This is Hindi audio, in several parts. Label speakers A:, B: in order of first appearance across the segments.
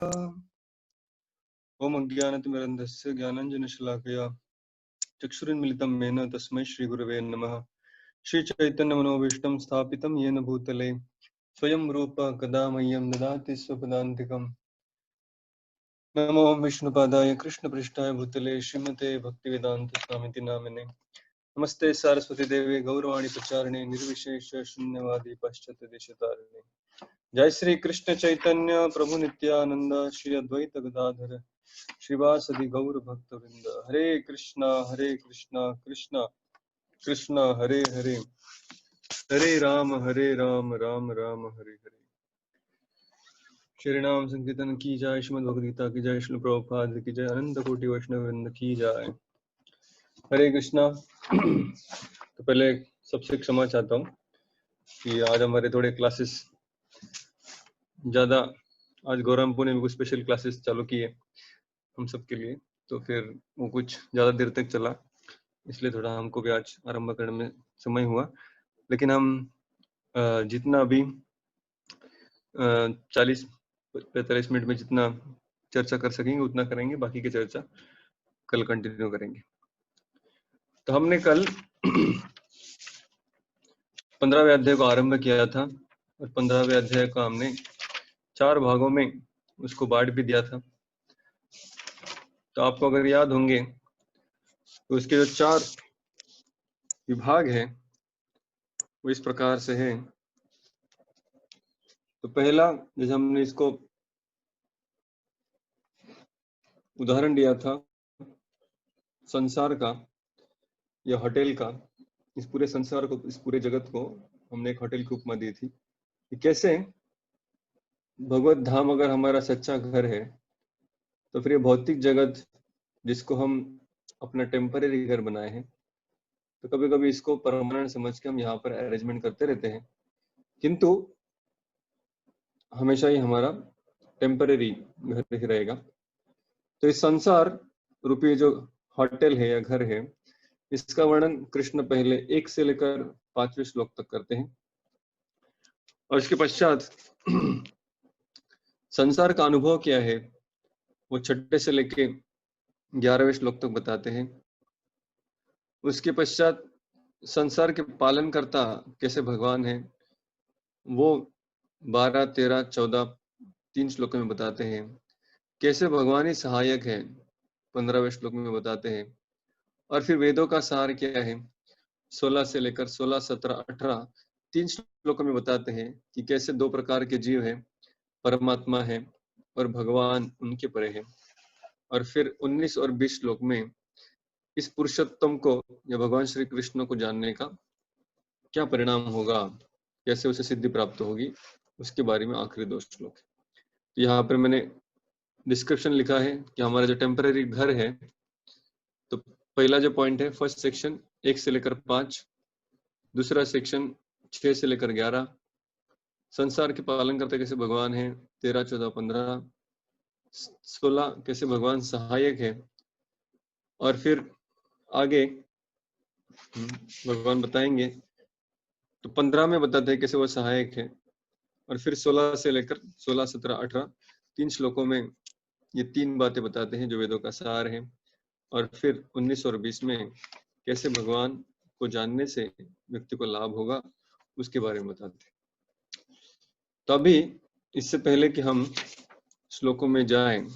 A: ओम अज्ञानतिमिरन्धस्य ज्ञानाञ्जनशलाकया चक्षुरुन्मिलितं येन तस्मै श्रीगुरवे नमः। श्रीचैतन्यमनोभीष्टं स्थापितं येन भूतले स्वयं रूप कदा मह्यं ददाति स्वपदान्तिकम्। नमो विष्णुपादाय कृष्णपृष्ठाय भूतले श्रीमते भक्तिवेदान्त स्वामिति नामिने। नमस्ते सारस्वती देवे गौरवाणी प्रचारिणे निर्विशेष शून्यवादी पाश्चात्य देशतारिणे। जय श्री कृष्ण चैतन्य प्रभु नित्यानंद श्री अद्वैत गदाधर श्रीवासदि गौर भक्त वृंद। हरे कृष्णा कृष्णा कृष्णा हरे हरे, हरे राम राम राम हरे हरे। श्री नाम संकीर्तन की जाय, श्रीमद् भगवद गीता की जय, श्रील प्रभुपाद की जय, अनंत कोटि वैष्णव वृंद की जाय। हरे कृष्णा। तो पहले सबसे क्षमा चाहता हूँ कि आज हमारे थोड़े क्लासेस ज्यादा, आज गौरमपुर ने भी कुछ स्पेशल क्लासेस चालू की है हम सब के लिए, तो फिर वो कुछ ज़्यादा देर तक चला, इसलिए थोड़ा हमको भी आज आरंभ करने में समय हुआ। लेकिन हम जितना अभी 40-45 मिनट में जितना चर्चा कर सकेंगे उतना करेंगे, बाकी की चर्चा कल कंटिन्यू करेंगे। तो हमने कल 15वें अध्याय को आरंभ किया था और 15वें अध्याय को हमने 4 भागों में उसको बांट भी दिया था। तो आपको अगर याद होंगे तो उसके जो 4 विभाग है वो इस प्रकार से है। तो पहला, जैसे हमने इसको उदाहरण दिया था संसार का या होटल का, इस पूरे संसार को, इस पूरे जगत को हमने एक होटल की उपमा दी थी कि कैसे भगवत धाम अगर हमारा सच्चा घर है तो फिर ये भौतिक जगत जिसको हम अपना टेम्परेरी घर बनाए हैं, तो कभी कभी इसको परमानेंट समझ के हम यहाँ पर अरेंजमेंट करते रहते हैं, किंतु हमेशा ही हमारा टेम्परेरी घर ही रहेगा। तो इस संसार रूपी जो होटल है या घर है, इसका वर्णन कृष्ण पहले 1 से लेकर 5वें श्लोक तक करते हैं और इसके पश्चात संसार का अनुभव क्या है वो 6 से लेके 11वें श्लोक तक बताते हैं। उसके पश्चात संसार के पालन करता कैसे भगवान है वो 12, 13, 14 3 श्लोकों में बताते हैं। कैसे भगवान ही सहायक है 15वें श्लोक में बताते हैं। और फिर वेदों का सार क्या है 16 से लेकर 16, 17, 18 3 श्लोकों में बताते हैं कि कैसे 2 प्रकार के जीव हैं, परमात्मा है और भगवान उनके परे है। और फिर 19 और 20 श्लोक में इस पुरुषोत्तम को या भगवान श्री कृष्ण को जानने का क्या परिणाम होगा, कैसे उसे सिद्धि प्राप्त होगी, उसके बारे में आखिरी 2 श्लोक है। तो यहाँ पर मैंने डिस्क्रिप्शन लिखा है कि हमारा जो टेम्पररी घर है, तो पहला जो पॉइंट है फर्स्ट सेक्शन 1 से लेकर 5, दूसरा सेक्शन 6 से लेकर 11, संसार के पालन करते कैसे भगवान है 13, 14, 15, 16 कैसे भगवान सहायक है, और फिर आगे भगवान बताएंगे तो 15 में बताते हैं कैसे वो सहायक है, और फिर 16 से लेकर 16, 17, 18 3 श्लोकों में ये 3 बातें बताते हैं जो वेदों का सार है। और फिर 19 और 20 में कैसे भगवान को जानने से व्यक्ति को लाभ होगा उसके बारे में बताते हैं। तो अभी इससे पहले कि हम श्लोकों में जाएं,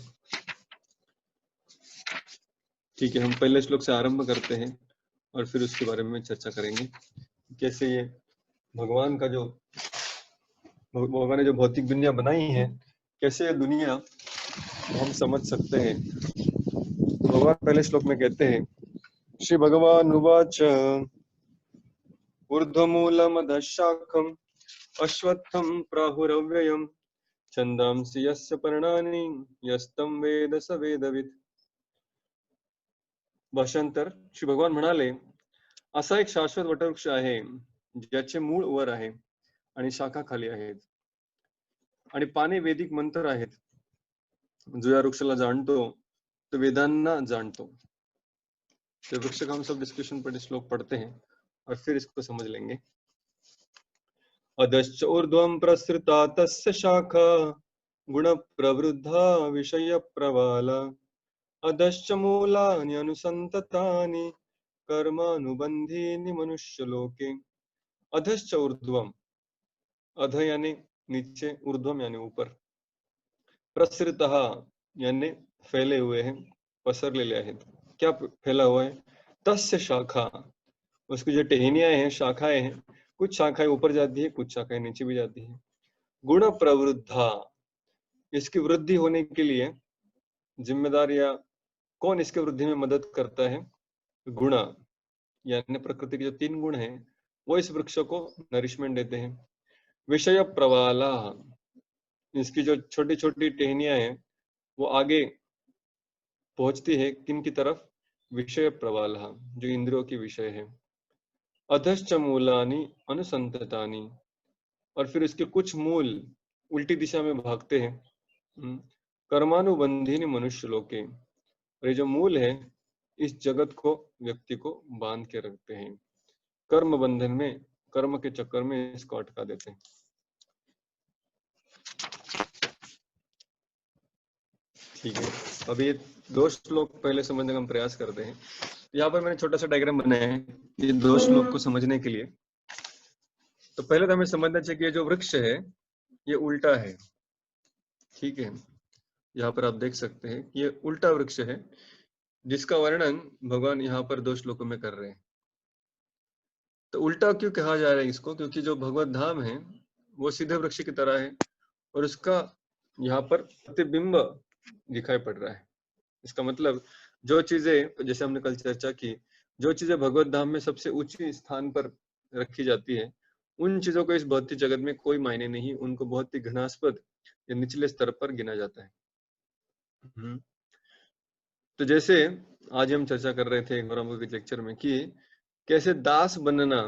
A: ठीक है, हम पहले श्लोक से आरंभ करते हैं और फिर उसके बारे में चर्चा करेंगे कैसे ये भगवान का जो भगवान ने जो भौतिक दुनिया बनाई है, कैसे ये दुनिया हम समझ सकते हैं। भगवान पहले श्लोक में कहते हैं, श्री भगवान उवाच ऊर्ध्वमूलमधःशाखम् अश्वत्थं प्राहुरव्ययम् छन्दांसि यस्य पर्णानि यस्तं वेद स वेदवित्। भाषांतर, श्री भगवान म्हणाले, असा एक शाश्वत वटवृक्ष आहे ज्याचे मूळ वर आहे आणि शाखा खाली आहेत आणि पाने वैदिक मंत्र आहेत। जो या वृक्षाला जाणतो तो वेदांना जाणतो। तो वृक्ष का हम सब डिस्कशन पर श्लोक पढ़ते हैं और फिर इसको समझ लेंगे। अधश्च ऊर्ध्वं प्रसृता तस्य शाखा गुण प्रवृद्धा विषय प्रवाल अधश्च मूलानि अनुसंततानि कर्मानुबंधीनि मनुष्य लोके अधश्च ऊर्ध्वम अध यानी नीचे ऊर्ध्वम यानी ऊपर प्रसृतः यानी फैले हुए हैं पसरलेले आहेत क्या फैला हुआ है तस्य शाखा उसकी जो टहनियां हैं शाखाएं हैं कुछ शाखाएं ऊपर जाती है कुछ शाखाएं नीचे भी जाती है गुण प्रवृद्धा इसकी वृद्धि होने के लिए जिम्मेदार या कौन इसके वृद्धि में मदद करता है गुण यानी प्रकृति के जो तीन गुण हैं वो इस वृक्ष को नरिशमेंट देते हैं विषय प्रवाला इसकी जो छोटी छोटी टहनियां हैं वो आगे पहुंचती है किन की तरफ विषय प्रवाल जो इंद्रियों की विषय है अधश्च मूलानि अनुसंततानि और फिर इसके कुछ मूल उल्टी दिशा में भागते हैं कर्मानुबंधीनि मनुष्य लोके और ये जो मूल है इस जगत को व्यक्ति को बांध के रखते हैं कर्म बंधन में कर्म के चक्कर में इसको अटका देते हैं ठीक है अब ये दो श्लोक पहले समझने का हम प्रयास करते हैं यहाँ पर मैंने छोटा सा डायग्राम बनाया है ये दो श्लोक को समझने के लिए तो पहले तो हमें समझना चाहिए कि ये जो वृक्ष है ये उल्टा है ठीक है यहाँ पर आप देख सकते हैं कि ये उल्टा वृक्ष है जिसका वर्णन भगवान यहाँ पर दो श्लोकों में कर रहे हैं तो उल्टा क्यों कहा जा रहा है इसको क्योंकि जो भगवत धाम है वो सीधे वृक्ष की तरह है और उसका यहाँ पर प्रतिबिंब दिखाई पड़ रहा है इसका मतलब जो चीजें जैसे हमने कल चर्चा की जो चीजें भगवत धाम में सबसे उच्च स्थान पर रखी जाती है उन चीजों को इस भौतिक जगत में कोई मायने नहीं उनको बहुत ही घृणास्पद या निचले स्तर पर गिना जाता है तो जैसे आज हम चर्चा कर रहे थे गौरव के लेक्चर में कि कैसे दास बनना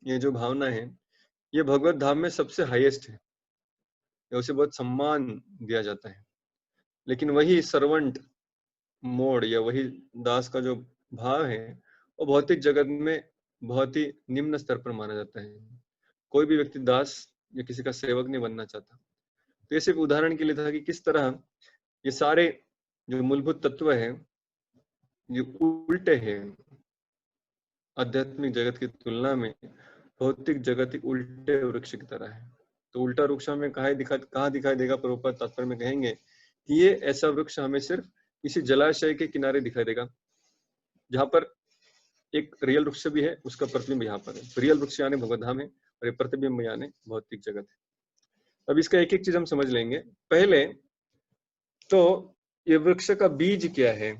A: ये जो भावना है ये भगवत धाम में सबसे हाईएस्ट है या उसे बहुत सम्मान दिया जाता है लेकिन वही सर्वेंट मोड या वही दास का जो भाव है वो भौतिक जगत में बहुत ही निम्न स्तर पर माना जाता है कोई भी व्यक्ति दास या किसी का सेवक नहीं बनना चाहता तो ये सिर्फ उदाहरण के लिए था कि किस तरह ये सारे जो मूलभूत तत्व है ये उल्टे हैं आध्यात्मिक जगत की तुलना में भौतिक जगत एक उल्टे वृक्ष की तरह है तो उल्टा वृक्ष हमें कहाँ दिखाई देगा प्रभुपाद तात्पर्य में कहेंगे कि ये ऐसा वृक्ष हमें सिर्फ किसी जलाशय के किनारे दिखाई देगा जहां पर एक रियल वृक्ष भी है उसका प्रतिबिंब यहाँ पर है रियल वृक्ष यानी भगवत धाम है और ये प्रतिबिंब यानी भौतिक जगत है अब इसका एक एक चीज हम समझ लेंगे पहले तो ये वृक्ष का बीज क्या है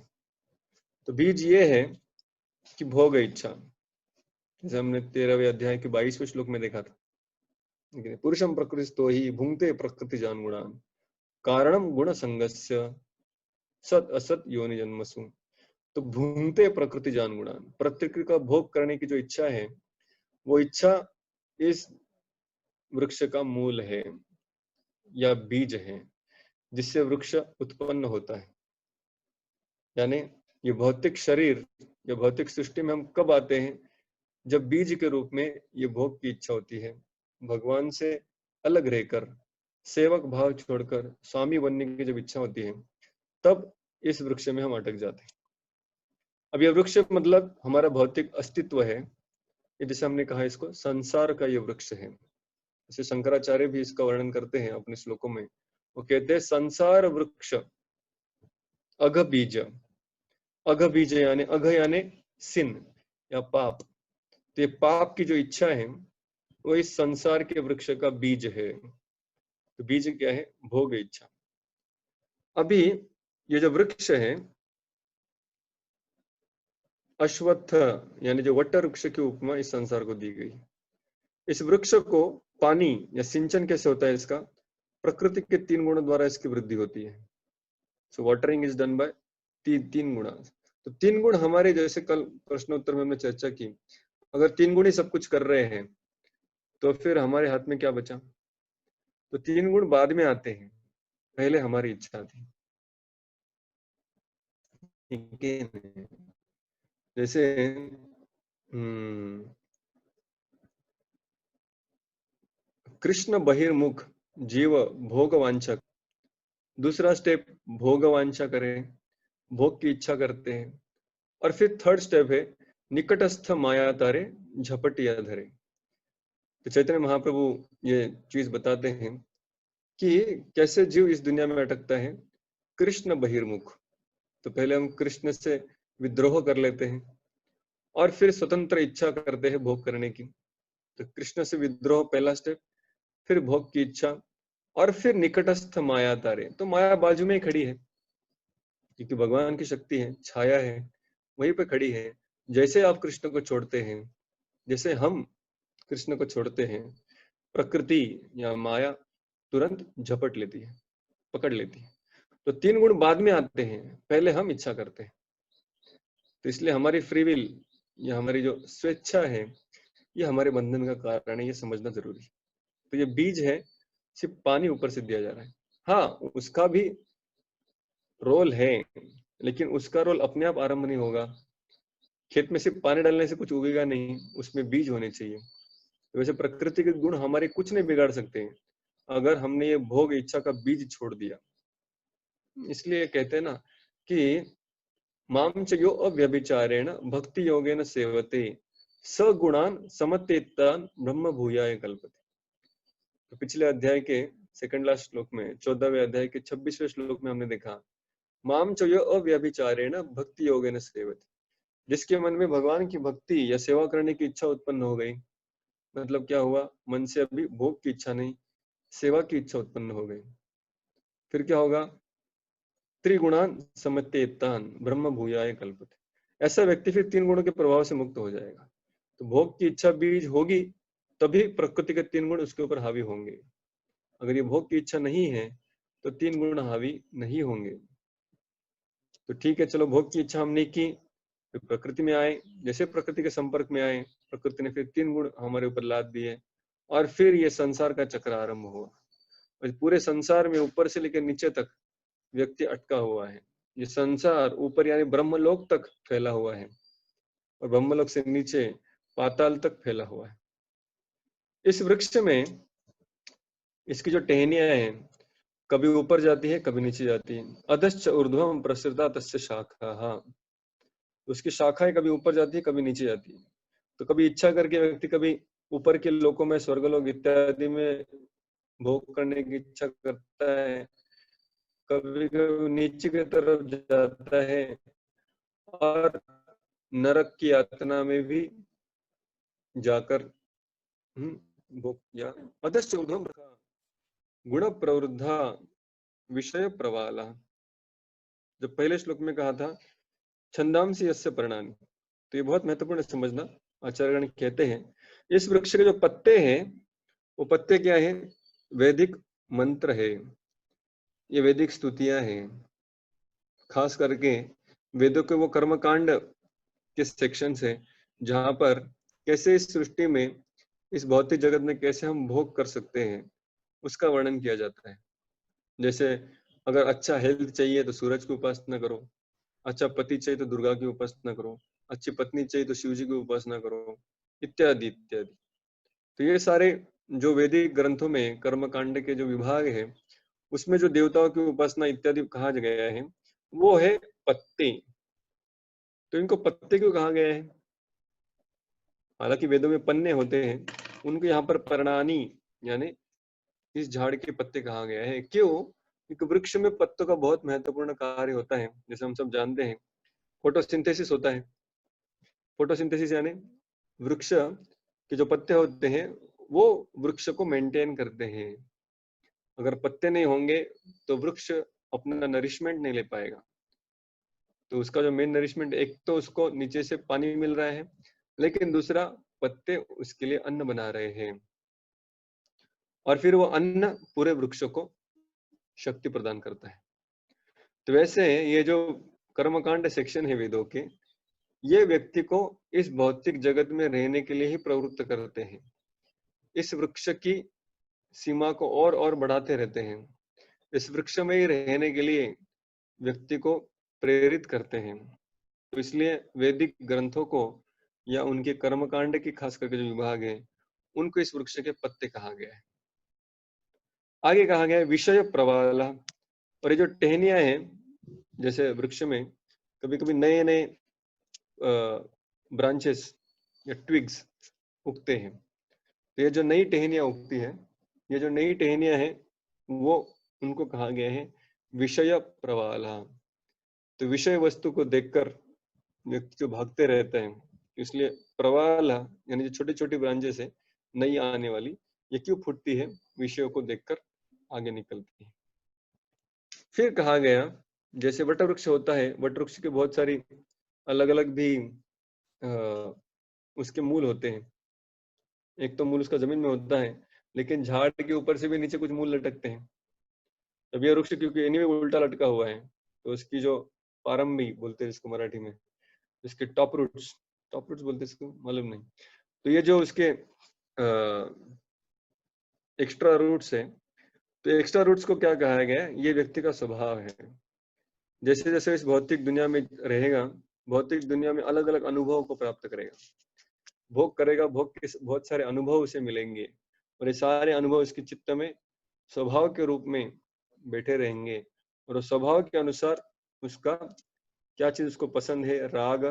A: तो बीज ये है कि भोग इच्छा जैसे हमने 13वें अध्याय के 22वें श्लोक में देखा था पुरुषम प्रकृतिस्तो ही भुंगते प्रकृति जान गुणान कारणम गुण संगस्य सत असत योनि जन्मसु तो भूंगते प्रकृति जान गुणान प्रकृति का भोग करने की जो इच्छा है वो इच्छा इस वृक्ष का मूल है या बीज है जिससे वृक्ष उत्पन्न होता है यानी ये भौतिक शरीर या भौतिक सृष्टि में हम कब आते हैं जब बीज के रूप में ये भोग की इच्छा होती है भगवान से अलग रहकर सेवक भाव छोड़कर स्वामी बनने की जब इच्छा होती है तब इस वृक्ष में हम अटक जाते हैं अब यह वृक्ष मतलब हमारा भौतिक अस्तित्व है जैसे हमने कहा इसको संसार का ये वृक्ष है जैसे शंकराचार्य भी इसका वर्णन करते हैं अपने श्लोकों में वो कहते हैं संसार वृक्ष अघ बीज यानी अघ यानी सिन या पाप तो ये पाप की जो इच्छा है वो इस संसार के वृक्ष का बीज है तो बीज क्या है भोग इच्छा अभी ये जो वृक्ष है अश्वत्थ यानी जो वट वृक्ष की उपमा इस संसार को दी गई इस वृक्ष को पानी या सिंचन कैसे होता है इसका प्रकृति के तीन गुणों द्वारा इसकी वृद्धि होती है सो वाटरिंग इज डन बाय तीन गुण तो तीन गुण हमारे जैसे कल प्रश्नोत्तर में हमने चर्चा की अगर तीन गुण ही सब कुछ कर रहे हैं तो फिर हमारे हाथ में क्या बचा तो तीन गुण बाद में आते हैं पहले हमारी इच्छा थी ठीक है जैसे कृष्ण बहिर्मुख जीव भोगवांछक दूसरा स्टेप भोगवांछा करें, भोग की इच्छा करते हैं। और फिर थर्ड स्टेप है निकटस्थ माया तारे झपटिया धरे। तो चैतन्य महाप्रभु ये चीज बताते हैं कि कैसे जीव इस दुनिया में अटकता है कृष्ण बहिर्मुख। तो पहले हम कृष्ण से विद्रोह कर लेते हैं और फिर स्वतंत्र इच्छा करते हैं भोग करने की। तो कृष्ण से विद्रोह पहला स्टेप, फिर भोग की इच्छा, और फिर निकटस्थ माया तारे। तो माया बाजू में ही खड़ी है, क्योंकि भगवान की शक्ति है, छाया है, वहीं पे खड़ी है। जैसे आप कृष्ण को छोड़ते हैं, जैसे हम कृष्ण को छोड़ते हैं, प्रकृति या माया तुरंत झपट लेती है, पकड़ लेती है। तो तीन गुण बाद में आते हैं, पहले हम इच्छा करते हैं। तो इसलिए हमारी फ्री विल या हमारी जो स्वेच्छा है, ये हमारे बंधन का कारण है, ये समझना जरूरी है। तो ये बीज है, सिर्फ पानी ऊपर से दिया जा रहा है। हाँ, उसका भी रोल है, लेकिन उसका रोल अपने आप आरंभ नहीं होगा। खेत में सिर्फ पानी डालने से कुछ उगेगा नहीं, उसमें बीज होने चाहिए। तो वैसे प्रकृति के गुण हमारे कुछ नहीं बिगाड़ सकते हैं अगर हमने ये भोग इच्छा का बीज छोड़ दिया। इसलिए कहते हैं ना कि माम च यो अव्यभिचारेण भक्ति योगेन सेवते सगुणान समतेतान ब्रह्म भूयाय कल्पते। तो पिछले अध्याय के सेकंड लास्ट श्लोक में 14वें अध्याय के 26वें श्लोक में हमने देखा माम च यो अव्यभिचारेण भक्ति योगेन सेवते। जिसके मन में भगवान की भक्ति या सेवा करने की इच्छा उत्पन्न हो गई, मतलब क्या हुआ, मन से अभी भोग की इच्छा नहीं, सेवा की इच्छा उत्पन्न हो गई, फिर क्या होगा, त्रिगुणान समतेतान ब्रह्म भूयाय कल्पते। ऐसा व्यक्ति फिर तीन गुणों के प्रभाव से मुक्त हो जाएगा। तो भोग की इच्छा बीज होगी, तभी प्रकृति के तीन गुण उसके ऊपर हावी होंगे। अगर ये भोग की इच्छा नहीं है तो तीन गुण हावी नहीं होंगे। तो ठीक है, चलो भोग की इच्छा हमने की, फिर प्रकृति में आए, जैसे प्रकृति के संपर्क में आए, प्रकृति ने फिर तीन गुण हमारे ऊपर लाद दिए, और फिर ये संसार का चक्र आरंभ हुआ। और पूरे संसार में ऊपर से लेकर नीचे तक व्यक्ति अटका हुआ है। ये संसार ऊपर यानी ब्रह्मलोक तक फैला हुआ है, और ब्रह्मलोक से नीचे पाताल तक फैला हुआ है। इस वृक्ष में इसकी जो टहनियां हैं, कभी ऊपर जाती है, कभी नीचे जाती है। अधश्च ऊर्ध्वम प्रसृता तस्य शाखा, उसकी शाखाएं कभी ऊपर जाती है, कभी नीचे जाती है। तो कभी इच्छा करके व्यक्ति कभी ऊपर के लोकों में, स्वर्गलोक इत्यादि में भोग करने की इच्छा करता है, कभी कभी नीचे की तरफ जाता है, और नरक की यातना में भी जाकर भोग किया। अधश्च ऊर्ध्वम गुण प्रवृद्धा विषय प्रवाला। जो पहले श्लोक में कहा था छंदांसी यस्य पर्णानि, तो ये बहुत महत्वपूर्ण समझना। आचार्यगण कहते हैं इस वृक्ष के जो पत्ते हैं, वो पत्ते क्या है, वैदिक मंत्र है, ये वैदिक स्तुतियां हैं। खास करके वेदों के वो कर्मकांड के सेक्शंस है, जहां पर कैसे इस सृष्टि में, इस भौतिक जगत में कैसे हम भोग कर सकते हैं, उसका वर्णन किया जाता है। जैसे अगर अच्छा हेल्थ चाहिए तो सूरज की उपासना करो, अच्छा पति चाहिए तो दुर्गा की उपासना करो, अच्छी पत्नी चाहिए तो शिव जी की उपासना करो, इत्यादि इत्यादि। तो ये सारे जो वैदिक ग्रंथों में कर्मकांड के जो विभाग है, उसमें जो देवताओं की उपासना इत्यादि कहा गया है, वो है पत्ते। तो इनको पत्ते क्यों कहा गया है? हालांकि वेदों में पन्ने होते हैं, उनको यहाँ पर पर्णानी यानी इस झाड़ के पत्ते कहा गया है। क्यों? क्योंकि वृक्ष में पत्तों का बहुत महत्वपूर्ण कार्य होता है। जैसे हम सब जानते हैं फोटोसिंथेसिस होता है। फोटोसिंथेसिस यानी वृक्ष के जो पत्ते होते हैं, वो वृक्ष को मेंटेन करते हैं। अगर पत्ते नहीं होंगे तो वृक्ष अपना नरिशमेंट नहीं ले पाएगा। तो उसका जो मेन नरिशमेंट, एक तो उसको नीचे से पानी मिल रहा है, लेकिन दूसरा पत्ते उसके लिए अन्न बना रहे हैं, और फिर वो अन्न पूरे वृक्ष को शक्ति प्रदान करता है। तो वैसे ये जो कर्मकांड सेक्शन है वेदों के, ये व्यक्ति को इस भौतिक जगत में रहने के लिए ही प्रवृत्त करते हैं, इस वृक्ष की सीमा को और बढ़ाते रहते हैं, इस वृक्ष में ही रहने के लिए व्यक्ति को प्रेरित करते हैं। तो इसलिए वैदिक ग्रंथों को या उनके कर्मकांड की खास करके जो विभाग है, उनको इस वृक्ष के पत्ते कहा गया है। आगे कहा गया है विषय प्रवाला। और ये जो टहनियाँ हैं, जैसे वृक्ष में कभी-कभी नए-नए ब्रांचेस या ट्विग्स उगते हैं। तो ये जो नई टहनियाँ उगती हैं, ये जो नई टहनियाँ हैं, वो उनको कहा गया है विषय प्रवाला। तो विषय वस्तु को देखकर व्यक्ति जो भागते रहते हैं, इसलिए प्रवाला यानी जो छोटी-छोटी ब्रांचेस है, नई आने वाली, ये क्यों फूटती है? विषयों को देखकर आगे निकलती है। फिर कहा गया, जैसे वट वृक्ष होता है, वट वृक्ष की बहुत सारी अलग-अलग भी अ, उसके मूल होते हैं। एक तो मूल उसका जमीन में होता है, लेकिन झाड़ के ऊपर से भी नीचे कुछ मूल लटकते हैं। अब ये वृक्ष क्योंकि एनीवे उल्टा लटका हुआ है, तो उसकी जो पारंबी बोलते हैं इसको मराठी में, इसके टॉप रूट्स बोलते हैं इसको, मालूम नहीं। तो ये जो उसके एक्स्ट्रा रूट्स है, तो एक्स्ट्रा रूट्स को क्या कहा गया है? ये व्यक्ति का स्वभाव है। जैसे जैसे इस भौतिक दुनिया में रहेगा, भौतिक दुनिया में अलग अलग अनुभव को प्राप्त करेगा, भोग करेगा, भोग के बहुत सारे अनुभव उसे मिलेंगे, और ये सारे अनुभव इसके चित्त में स्वभाव के रूप में बैठे रहेंगे, और उस स्वभाव के अनुसार उसका क्या चीज उसको पसंद है, राग,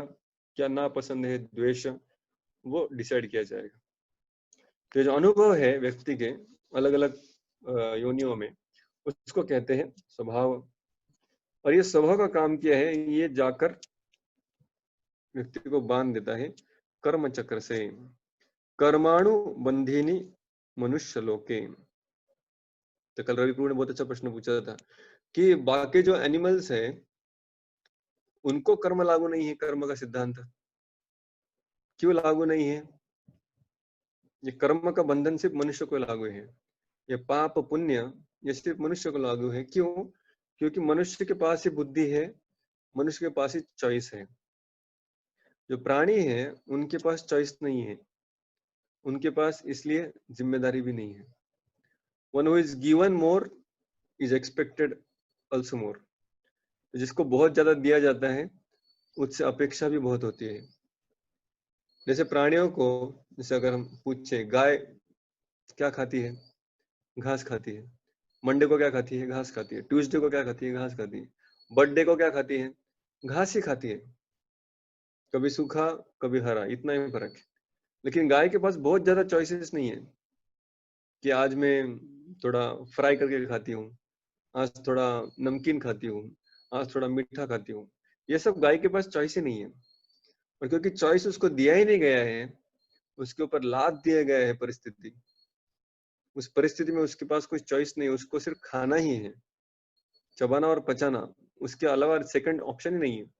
A: क्या ना पसंद है, द्वेष, वो डिसाइड किया जाएगा। तो जो अनुभव है व्यक्ति के अलग अलग योनियों में, उसको कहते हैं स्वभाव। और ये स्वभाव का काम क्या है? ये जाकर व्यक्ति को बांध देता है कर्म चक्र से। कर्माणु बंधिनी मनुष्य लोके। तो कल रविपुर ने बहुत अच्छा प्रश्न पूछा था कि बाकी जो एनिमल्स है उनको कर्म लागू नहीं है, कर्म का सिद्धांत क्यों लागू नहीं है? ये कर्म का बंधन सिर्फ मनुष्य को लागू है, ये पाप पुण्य ये सिर्फ मनुष्य को लागू है। क्यों? क्योंकि मनुष्य के पास ही बुद्धि है, मनुष्य के पास ही चॉइस है। जो प्राणी है उनके पास चॉइस नहीं है, उनके पास इसलिए जिम्मेदारी भी नहीं है। One who is given more is expected also more. जिसको बहुत ज्यादा दिया जाता है उससे अपेक्षा भी बहुत होती है। जैसे प्राणियों को, जैसे अगर हम पूछे गाय क्या खाती है? घास खाती है। मंडे को क्या खाती है? घास खाती है। ट्यूसडे को क्या खाती है? घास खाती है। बर्थडे को क्या खाती है? घास ही खाती है। कभी सूखा कभी हरा, इतना ही फर्क है। लेकिन गाय के पास बहुत ज्यादा चॉइसेस नहीं है कि आज मैं थोड़ा फ्राई करके खाती हूँ, आज थोड़ा नमकीन खाती हूँ, आज थोड़ा मीठा खाती हूँ। ये सब गाय के पास चॉइस ही नहीं है। और क्योंकि चॉइस उसको दिया ही नहीं गया है, उसके ऊपर लाद दिया गया है परिस्थिति, उस परिस्थिति में उसके पास कोई चॉइस नहीं, उसको सिर्फ खाना ही है, चबाना और पचाना, उसके अलावा सेकंड ऑप्शन ही नहीं है।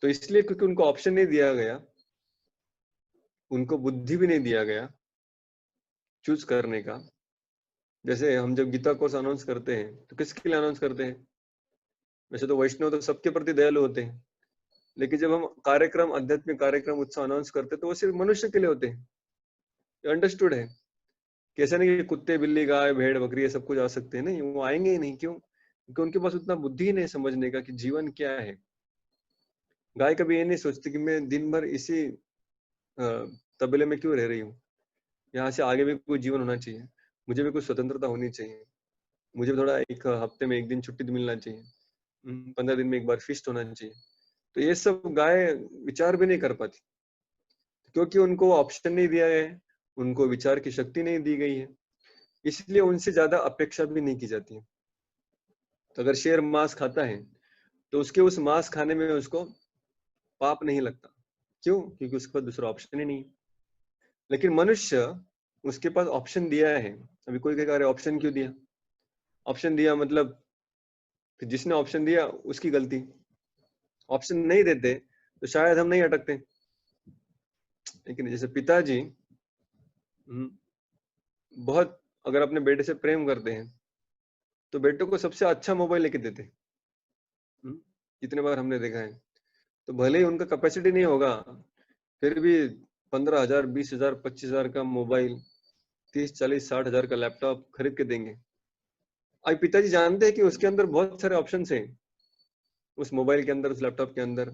A: तो इसलिए क्योंकि उनको ऑप्शन नहीं दिया गया, उनको बुद्धि भी नहीं दिया गया चूज करने का। जैसे हम जब गीता कोर्स अनाउंस करते हैं तो किसके लिए अनाउंस करते हैं? वैसे तो वैष्णव तो सबके प्रति दयालु होते हैं, लेकिन जब हम कार्यक्रम, आध्यात्मिक कार्यक्रम, उत्सव अनाउंस करते हैं तो वो सिर्फ मनुष्य के लिए होते हैं। अंडरस्टूड है? कैसे नहीं कि कुत्ते, बिल्ली, गाय, भेड़, बकरी ये सब कुछ आ सकते हैं, नहीं वो आएंगे ही नहीं। क्यों? क्योंकि उनके पास उतना बुद्धि ही नहीं समझने का कि जीवन क्या है। गाय कभी ये नहीं सोचती कि मैं दिन भर इसी तबेले में क्यों रह रही हूँ, यहाँ से आगे भी कोई जीवन होना चाहिए, मुझे भी कुछ स्वतंत्रता होनी चाहिए, मुझे भी थोड़ा एक हफ्ते में एक दिन छुट्टी मिलना चाहिए, 15 दिन में एक बार फिस्ट होना चाहिए। तो ये सब गाय विचार भी नहीं कर पाती, क्योंकि उनको ऑप्शन नहीं दिया गया है, उनको विचार की शक्ति नहीं दी गई है, इसलिए उनसे ज्यादा अपेक्षा भी नहीं की जाती है। तो अगर शेर मांस खाता है तो उसके उस मांस खाने में उसको पाप नहीं लगता। क्यों? क्योंकि उसके पास दूसरा ऑप्शन ही नहीं है। लेकिन मनुष्य, उसके पास ऑप्शन दिया है। अभी कोई कहेगा अरे ऑप्शन क्यों दिया? ऑप्शन दिया मतलब कि जिसने ऑप्शन दिया उसकी गलती। ऑप्शन नहीं देते तो शायद हम नहीं अटकते। लेकिन जैसे पिताजी बहुत अगर अपने बेटे से प्रेम करते हैं तो बेटे को सबसे अच्छा मोबाइल लेके देते हैं। कितने बार हमने देखा है। तो भले ही उनका कैपेसिटी नहीं होगा, फिर भी 15,000, 20,000, 25,000 का मोबाइल, 30, 40, 60 हजार का लैपटॉप खरीद के देंगे। अब पिताजी जानते हैं कि उसके अंदर बहुत सारे ऑप्शन हैं, उस मोबाइल के अंदर, उस लैपटॉप के अंदर।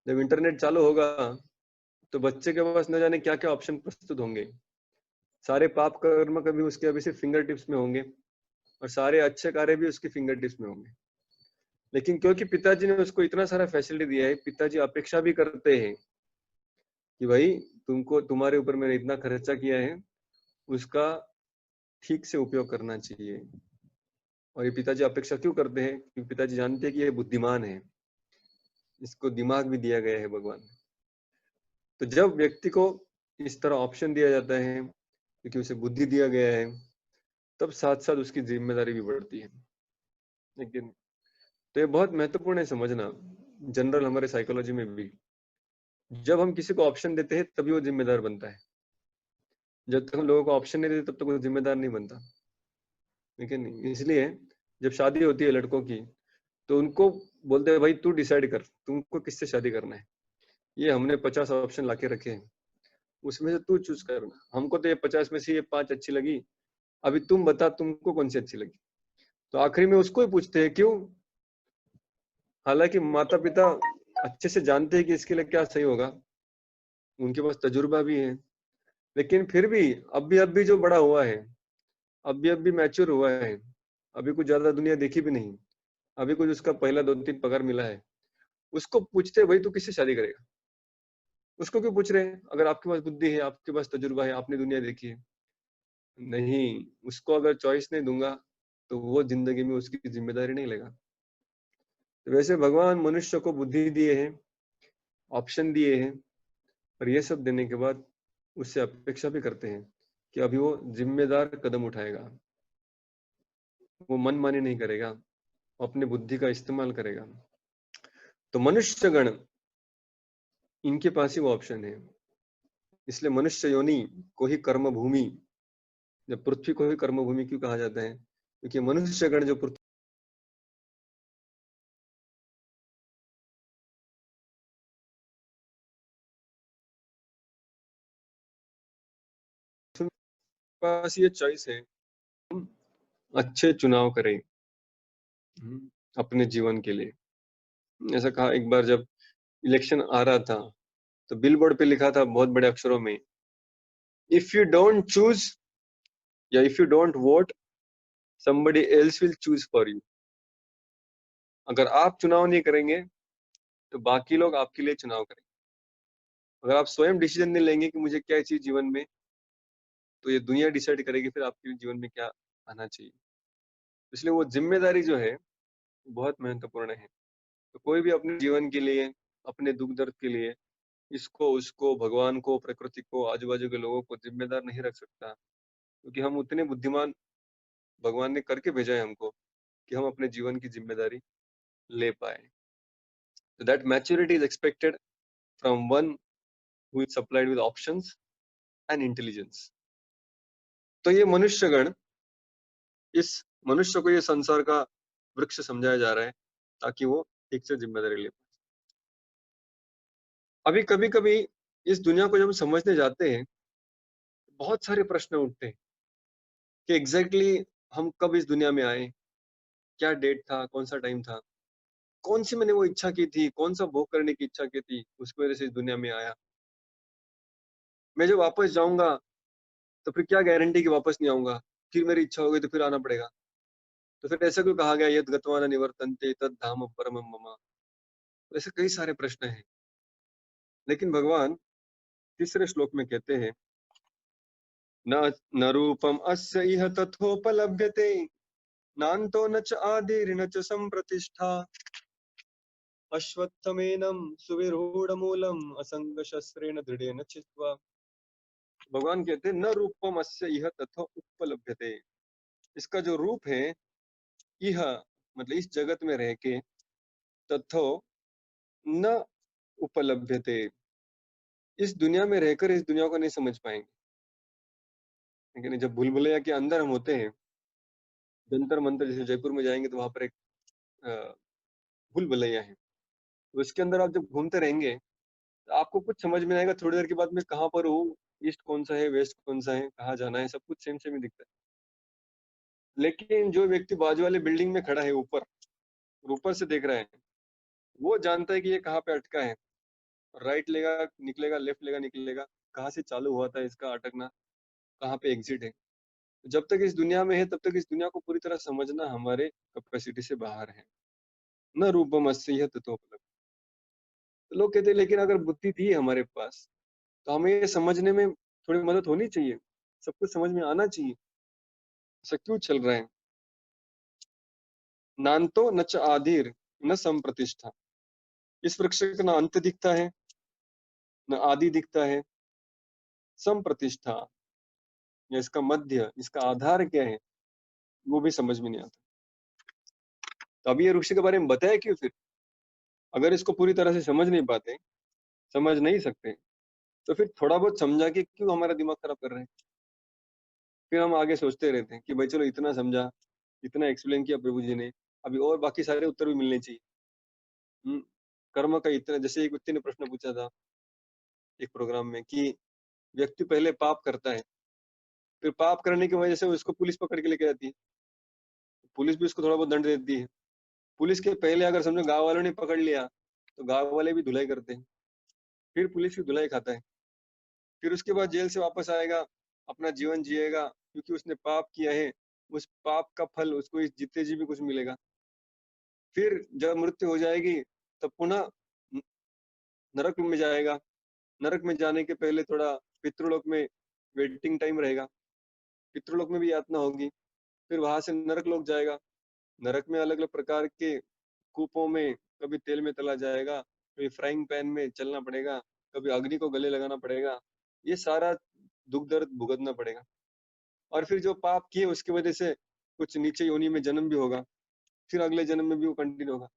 A: जब इंटरनेट चालू होगा तो बच्चे के पास न जाने क्या क्या ऑप्शन प्रस्तुत होंगे। सारे पाप कर्म कभी उसके अभी सिर्फ फिंगर टिप्स में होंगे। और सारे अच्छे कार्य भी उसके फिंगर टिप्स में होंगे। लेकिन क्योंकि पिताजी ने उसको इतना सारा फैसिलिटी दिया है, पिताजी अपेक्षा भी करते हैं कि भाई तुमको तुम्हारे ऊपर मैंने इतना खर्चा किया है, उसका ठीक से उपयोग करना चाहिए। और ये पिताजी अपेक्षा क्यों करते हैं? क्योंकि पिताजी जानते हैं कि ये बुद्धिमान है, इसको दिमाग भी दिया गया है भगवान ने। तो जब व्यक्ति को इस तरह ऑप्शन दिया जाता है, क्योंकि उसे बुद्धि दिया गया है, तब साथ-साथ उसकी ज़िम्मेदारी भी बढ़ती है। लेकिन तो ये बहुत महत्वपूर्ण है समझना, जनरल हमारे साइकोलॉजी में भी। जब हम किसी को ऑप्शन देते हैं, तभी वो ज़िम्मेदार बनता है। जब तक हम लोगों को ऑप्शन नहीं देते, तब तक वो ज़िम्मेदार नहीं बनता, ठीक है नहीं? इसलिए जब शादी होती है लड़कों की, तो उनको बोलते हैं, "भाई तू डिसाइड कर, तुमको किससे शादी करना है। ये हमने 50 ऑप्शन लाके रखे हैं, उसमें से तू चूज़ करना। हमको तो ये 50 में से ये 5 अच्छी लगी, अभी तुम बता तुमको कौन-सी अच्छी लगी?" तो आखिरी में उसको ही पूछते हैं, क्यों? हालाँकि माता-पिता अच्छे से जानते हैं कि इसके लिए क्या सही होगा, उनके पास तजुर्बा भी है, लेकिन फिर भी अब भी जो बड़ा हुआ है, अब भी मैच्योर हुआ है, अभी कुछ ज़्यादा दुनिया देखी भी नहीं, अभी कुछ उसका पहला 2-3 पगार मिला है, उसको पूछते हैं, "भाई तू किससे शादी करेगा?" उसको क्यों पूछ रहे हैं? अगर आपके पास बुद्धि है, आपके पास तजुर्बा है, आपने दुनिया देखी है। नहीं, उसको अगर चॉइस नहीं दूँगा, तो वो ज़िंदगी में उसकी ज़िम्मेदारी नहीं लेगा। तो वैसे भगवान मनुष्य को बुद्धि दिए हैं, ऑप्शन दिए हैं, और ये सब देने के बाद उससे अपेक्षा भी करते हैं कि अभी वो ज़िम्मेदार कदम उठाएगा। वो मनमानी नहीं करेगा, वो अपनी बुद्धि का इस्तेमाल करेगा। तो मनुष्यगण, इनके पास ही वो ऑप्शन है। इसलिए मनुष्य योनि को ही कर्म भूमि, जब पृथ्वी को ही कर्म भूमि क्यों कहा जाता है? क्योंकि मनुष्यगण जो पृथ्वी के पास ये चॉइस है, हम अच्छे चुनाव करें अपने जीवन के लिए। ऐसा कहा एक बार, जब इलेक्शन आ रहा था, तो बिलबोर्ड पे लिखा था बहुत बड़े अक्षरों में, इफ यू डोंट चूज या if you don't vote, somebody else will choose for you। अगर आप चुनाव नहीं करेंगे, तो बाकी लोग आपके लिए चुनाव करेंगे। अगर आप स्वयं डिसीजन नहीं लेंगे कि मुझे क्या चाहिए जीवन में, तो ये दुनिया डिसाइड करेगी फिर आपके जीवन में क्या आना चाहिए। इसलिए वो जिम्मेदारी जो है, बहुत महत्वपूर्ण है। तो कोई भी अपने जीवन के लिए, अपने दुख दर्द के लिए इसको, उसको, भगवान को, प्रकृति को, आजू-बाजू के लोगों को जिम्मेदार नहीं रख सकता, क्योंकि हम उतने बुद्धिमान भगवान ने करके भेजा है हमको कि हम अपने जीवन की जिम्मेदारी ले पाए। So that maturity is expected from one who is supplied with options and intelligence। तो ये मनुष्यगण, इस मनुष्य को ये संसार का वृक्ष समझाया जा रहा है, ताकि वो ठीक से जिम्मेदारी ले पाए। अभी कभी-कभी इस दुनिया को जब हम समझने जाते हैं, बहुत सारे प्रश्न उठते हैं कि एग्जैक्टली हम कब इस दुनिया में आए, क्या डेट था, कौन सा टाइम था, कौन सी मैंने वो इच्छा की थी, कौन सा भोग करने की इच्छा की थी, उसकी वजह से इस दुनिया में आया। मैं जब वापस जाऊंगा, तो फिर क्या गारंटी कि वापस नहीं आऊंगा, फिर मेरी इच्छा हो गई तो फिर आना पड़ेगा। तो फिर ऐसा क्यों कहा गया, यद गत्वा न निवर्तन्ते तद धाम परमम मम। तो ऐसे कई सारे प्रश्न हैं, लेकिन भगवान तीसरे श्लोक में कहते हैं, न न रूपम अस्य इह तथोपलभ्यते, नान्तो न च आदिर्न च संप्रतिष्ठा, अश्वत्थमेनं सुविरूढ़मूलम् असंग शस्त्रेण दृढ़ेन चित्वा। भगवान कहते हैं, न रूपम अस्य इह तथो उपलभ्यते। इसका जो रूप है, इह मतलब इस जगत में रह के, तथो न उपलभ्यते, इस दुनिया में रहकर इस दुनिया को नहीं समझ पाएंगे। लेकिन जब भूल भुलैया के अंदर हम होते हैं, जंतर मंतर जैसे जयपुर में जाएंगे, तो वहां पर एक अ, भूल भुलैया है, तो इसके अंदर आप जब घूमते रहेंगे, तो आपको कुछ समझ में नहीं आएगा, थोड़ी देर के बाद मैं कहाँ पर हूँ, ईस्ट कौन सा है, वेस्ट कौन सा है, कहाँ जाना है, सब कुछ सेम सेम ही दिखता है। लेकिन जो व्यक्ति बाजू वाले बिल्डिंग में खड़ा है ऊपर, और ऊपर से देख रहा है, वो जानता है कि ये कहाँ पे अटका है, राइट लेगा निकलेगा, लेफ्ट लेगा निकलेगा, कहाँ से चालू हुआ था इसका अटकना, कहाँ पे एग्जिट है। जब तक इस दुनिया में है तब तक इस दुनिया को पूरी तरह समझना हमारे कैपेसिटी से बाहर है। न रूपमस्य ततोपलब्ध। लोग कहते हैं लेकिन अगर बुद्धि थी हमारे पास तो हमें ये समझने में थोड़ी मदद होनी चाहिए, सब कुछ समझ में आना चाहिए। ऐसा क्यों चल रहा है? नान्तो न च आदिर न संप्रतिष्ठा। इस वृक्ष का ना अंत दिखता है, न आदि दिखता है, संप्रतिष्ठा या इसका मध्य, इसका आधार क्या है, वो भी समझ में नहीं आता। तो अभी ये वृक्ष के बारे में बताया क्यों फिर? अगर इसको पूरी तरह से समझ नहीं पाते, समझ नहीं सकते, तो फिर थोड़ा बहुत समझा के क्यों हमारा दिमाग खराब कर रहे हैं? फिर हम आगे सोचते रहते हैं कि भाई चलो इतना समझा, इतना एक्सप्लेन किया प्रभु जी ने, अभी और बाकी सारे उत्तर भी मिलने चाहिए। हम्म, कर्म का इतना, जैसे एक व्यक्ति ने प्रश्न पूछा था एक प्रोग्राम में कि व्यक्ति पहले पाप करता है, फिर पाप करने की वजह से उसको पुलिस पकड़ के लेके जाती है, पुलिस भी उसको थोड़ा बहुत दंड देती है। पुलिस के पहले अगर समझो गांव वालों ने पकड़ लिया तो गांव वाले भी धुलाई करते हैं, फिर पुलिस की धुलाई खाता है, फिर उसके बाद जेल से वापस आएगा, अपना जीवन जिएगा क्योंकि उसने पाप किया है, उस पाप का फल उसको इस जीते जी भी कुछ मिलेगा। फिर जब मृत्यु हो जाएगी तब पुनः न- नरक में जाएगा। नरक में जाने के पहले थोड़ा पितृलोक में वेटिंग टाइम रहेगा, पितृलोक में भी यातना होगी, फिर वहां से नरक लोक जाएगा। नरक में अलग अलग प्रकार के कूपों में, कभी तेल में तला जाएगा, कभी फ्राइंग पैन में चलना पड़ेगा, कभी अग्नि को गले लगाना पड़ेगा, ये सारा दुख दर्द भुगतना पड़ेगा। और फिर जो पाप किए उसकी वजह से कुछ नीचे योनि में जन्म भी होगा, फिर अगले जन्म में भी वो कंटिन्यू होगा।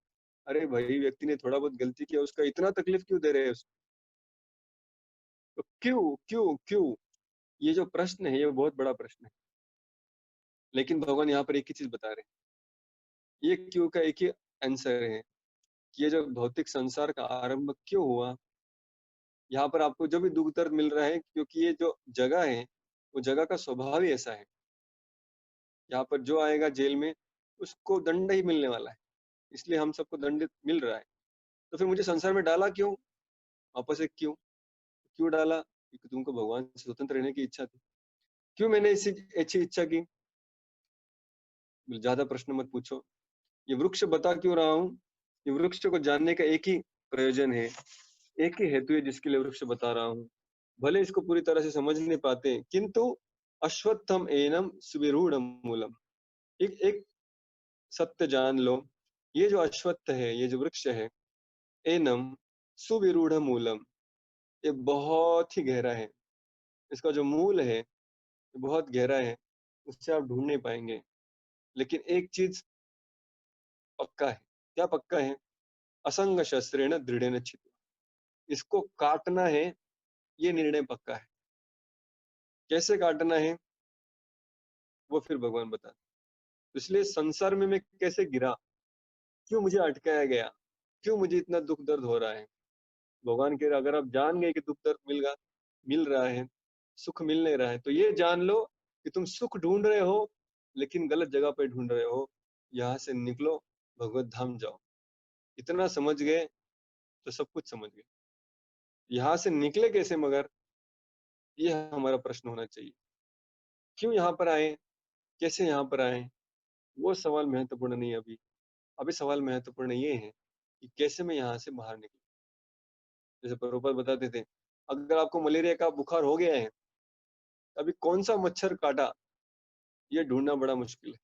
A: अरे भाई, व्यक्ति ने थोड़ा बहुत गलती किया, उसका इतना तकलीफ क्यों दे रहे हैं उसको? तो क्यों क्यों क्यों? ये जो प्रश्न है ये बहुत बड़ा प्रश्न है। लेकिन भगवान यहाँ पर एक ही चीज बता रहे हैं, ये क्यों का एक ही आंसर है कि ये जो भौतिक संसार का आरंभ क्यों हुआ। यहाँ पर आपको जो भी दुख दर्द मिल रहा है क्योंकि ये जो जगह है वो जगह का स्वभाव ही ऐसा है। यहाँ पर जो आएगा जेल में उसको दंड ही मिलने वाला है, इसलिए हम सबको दंडित मिल रहा है। तो फिर मुझे संसार में डाला क्यों? वापस एक क्यों, क्यों डाला? क्योंकि तुमको भगवान से स्वतंत्र रहने की इच्छा थी। क्यों मैंने इसी अच्छी इच्छा की? ज्यादा प्रश्न मत पूछो। ये वृक्ष बता क्यों रहा हूँ? ये वृक्ष को जानने का एक ही प्रयोजन है, एक ही हेतु है जिसके लिए वृक्ष बता रहा हूँ। भले इसको पूरी तरह से समझ नहीं पाते, किंतु अश्वत्थम एनम सुविरूढ़ मूलम। एक एक सत्य जान लो, ये जो अश्वत्थ है, ये जो वृक्ष है, एनम सुविरूढ़ मूलम, ये बहुत ही गहरा है। इसका जो मूल है ये बहुत गहरा है, उससे आप ढूंढ नहीं पाएंगे। लेकिन एक चीज पक्का है। क्या पक्का है? असंग शस्त्रेण दृढ़ेन छिद्यते। इसको काटना है, ये निर्णय पक्का है। कैसे काटना है वो फिर भगवान बताते। तो इसलिए संसार में मैं कैसे गिरा, क्यों मुझे अटकाया गया, क्यों मुझे इतना दुख दर्द हो रहा है, भगवान कह रहे अगर आप जान गए कि दुख दर्द मिल रहा है, सुख मिल नहीं रहा है, तो ये जान लो कि तुम सुख ढूंढ रहे हो लेकिन गलत जगह पे ढूंढ रहे हो। यहाँ से निकलो, भगवत धाम जाओ। इतना समझ गए तो सब कुछ समझ गए। यहाँ से निकले कैसे मगर, ये हमारा प्रश्न होना चाहिए। क्यों यहाँ पर आए, कैसे यहाँ पर आए, वो सवाल महत्वपूर्ण नहीं है अभी। अभी सवाल महत्वपूर्ण ये है कि कैसे मैं यहाँ से बाहर निकलूं। जैसे प्रभुपाद बताते थे, अगर आपको मलेरिया का बुखार हो गया है, अभी कौन सा मच्छर काटा ये ढूंढना बड़ा मुश्किल है।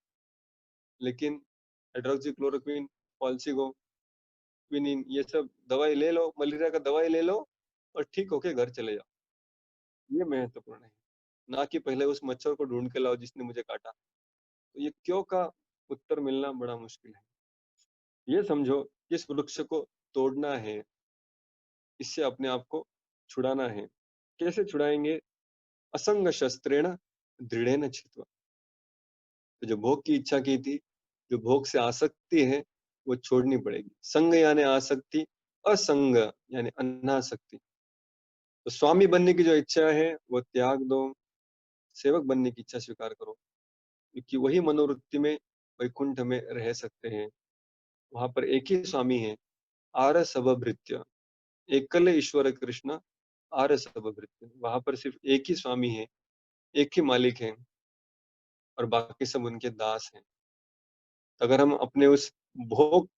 A: लेकिन हाइड्रोक्सीक्लोरोक्विन, पॉल्सीगो, क्विनिन, ये सब दवाई ले लो, मलेरिया का दवाई ले लो और ठीक होके घर चले जाओ। ये महत्वपूर्ण है, ना कि पहले उस मच्छर को ढूंढ के लाओ जिसने मुझे काटा। तो ये क्यों का उत्तर मिलना बड़ा मुश्किल है। ये समझो कि इस वृक्ष को तोड़ना है, इससे अपने आप को छुड़ाना है। कैसे छुड़ाएंगे? असंग शस्त्रेण दृढ़ेन छित्त्वा। तो जो भोग की इच्छा की थी, जो भोग से आसक्ति है, वो छोड़नी पड़ेगी। संग यानी आसक्ति, असंग यानी अनासक्ति। तो स्वामी बनने की जो इच्छा है वो त्याग दो, सेवक बनने की इच्छा स्वीकार करो, क्योंकि वही मनोवृत्ति में वैकुंठ में रह सकते हैं। वहां पर एक ही स्वामी है, आर सबभृत्य, एकल ईश्वर कृष्ण, आर सबभृत्य। वहां पर सिर्फ एक ही स्वामी है, एक ही मालिक है। और बाकी सब उनके दास हैं। तो अगर हम अपने उस भोग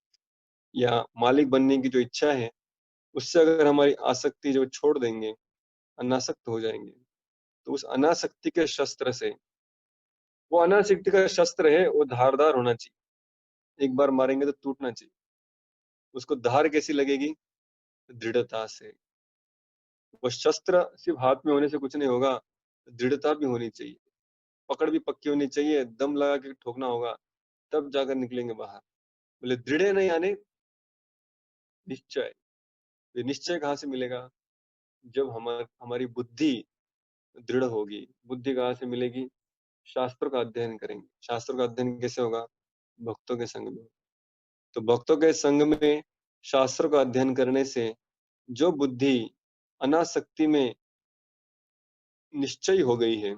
A: या मालिक बनने की जो इच्छा है, उससे अगर हमारी आसक्ति जो छोड़ देंगे, अनासक्त हो जाएँगे, तो उस अनासक्ति के शस्त्र से, वो अनासक्ति का शस्त्र है, वो धारदार होना चाहिए। एक बार मारेंगे तो टूटना चाहिए। उसको धार कैसी लगेगी? दृढ़ता से। वो शस्त्र सिर्फ़ हाथ में होने से कुछ नहीं होगा, दृढ़ता भी होनी चाहिए। पकड़ भी पक्की होनी चाहिए, दम लगा के ठोकना होगा, तब जाकर निकलेंगे बाहर। बोले दृढ़ नहीं यानी निश्चय। ये निश्चय कहाँ से मिलेगा? जब हमारी बुद्धि दृढ़ होगी। बुद्धि कहाँ से मिलेगी? शास्त्रों का अध्ययन करेंगे। शास्त्रों का अध्ययन कैसे होगा? भक्तों के संग में। तो भक्तों के संग में शास्त्रों का अध्ययन करने से जो बुद्धि अनासक्ति में निश्चयी हो गई है,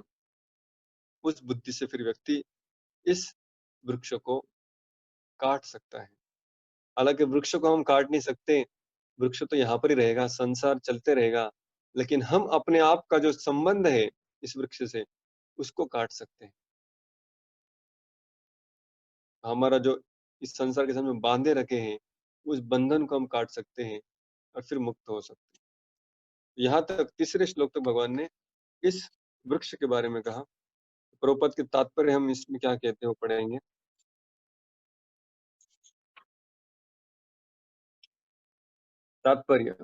A: उस बुद्धि से फिर व्यक्ति इस वृक्ष को काट सकता है। हालाँकि वृक्ष को हम काट नहीं सकते, वृक्ष तो यहाँ पर ही रहेगा, संसार चलते रहेगा, लेकिन हम अपने आप का जो संबंध है इस वृक्ष से, उसको काट सकते हैं। हमारा जो इस संसार के साथ में बांधे रखे हैं, उस बंधन को हम काट सकते हैं और फिर मुक्त हो सकते हैं। यहाँ तक तीसरे श्लोक तक भगवान ने इस वृक्ष के बारे में कहा। प्रभुपद के तात्पर्य हम इसमें क्या कहते हैं वो पढ़ेंगे। तात्पर्य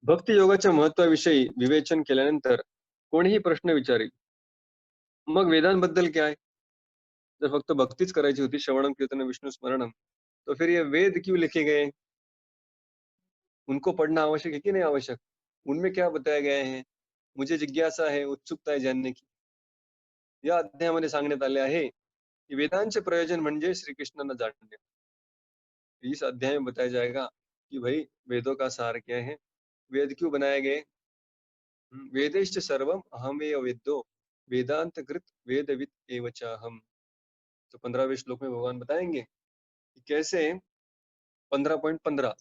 A: भक्ती योगाच्या महत्वाविषयी विवेचन केल्यानंतर कोणीही प्रश्न विचारेल, मग वेदांबद्दल काय? जर फक्त भक्तीच करायची होती, श्रवणम, कीर्तनम, विष्णु स्मरणम, तो फिर ये वेद क्यों लिखे गए? उनको पढ़ना आवश्यक है कि नहीं आवश्यक? उनमें क्या बताया गया है? मुझे जिज्ञासा है, उत्सुकता आहे जानने की. या अध्यायामध्ये सांगण्यात आले आहे, की वेदांचे प्रयोजन म्हणजे श्रीकृष्णांना जाणणे. इस अध्याय में बताया जाएगा कि भाई वेदों का सार क्या है, वेद क्यों बनाए गए? वेदैश्च सर्वम अहमेव वेद्यो वेदांत कृत वेदविद एव चाहम. तो 15वें श्लोक में भगवान बताएंगे कि कैसे 15.15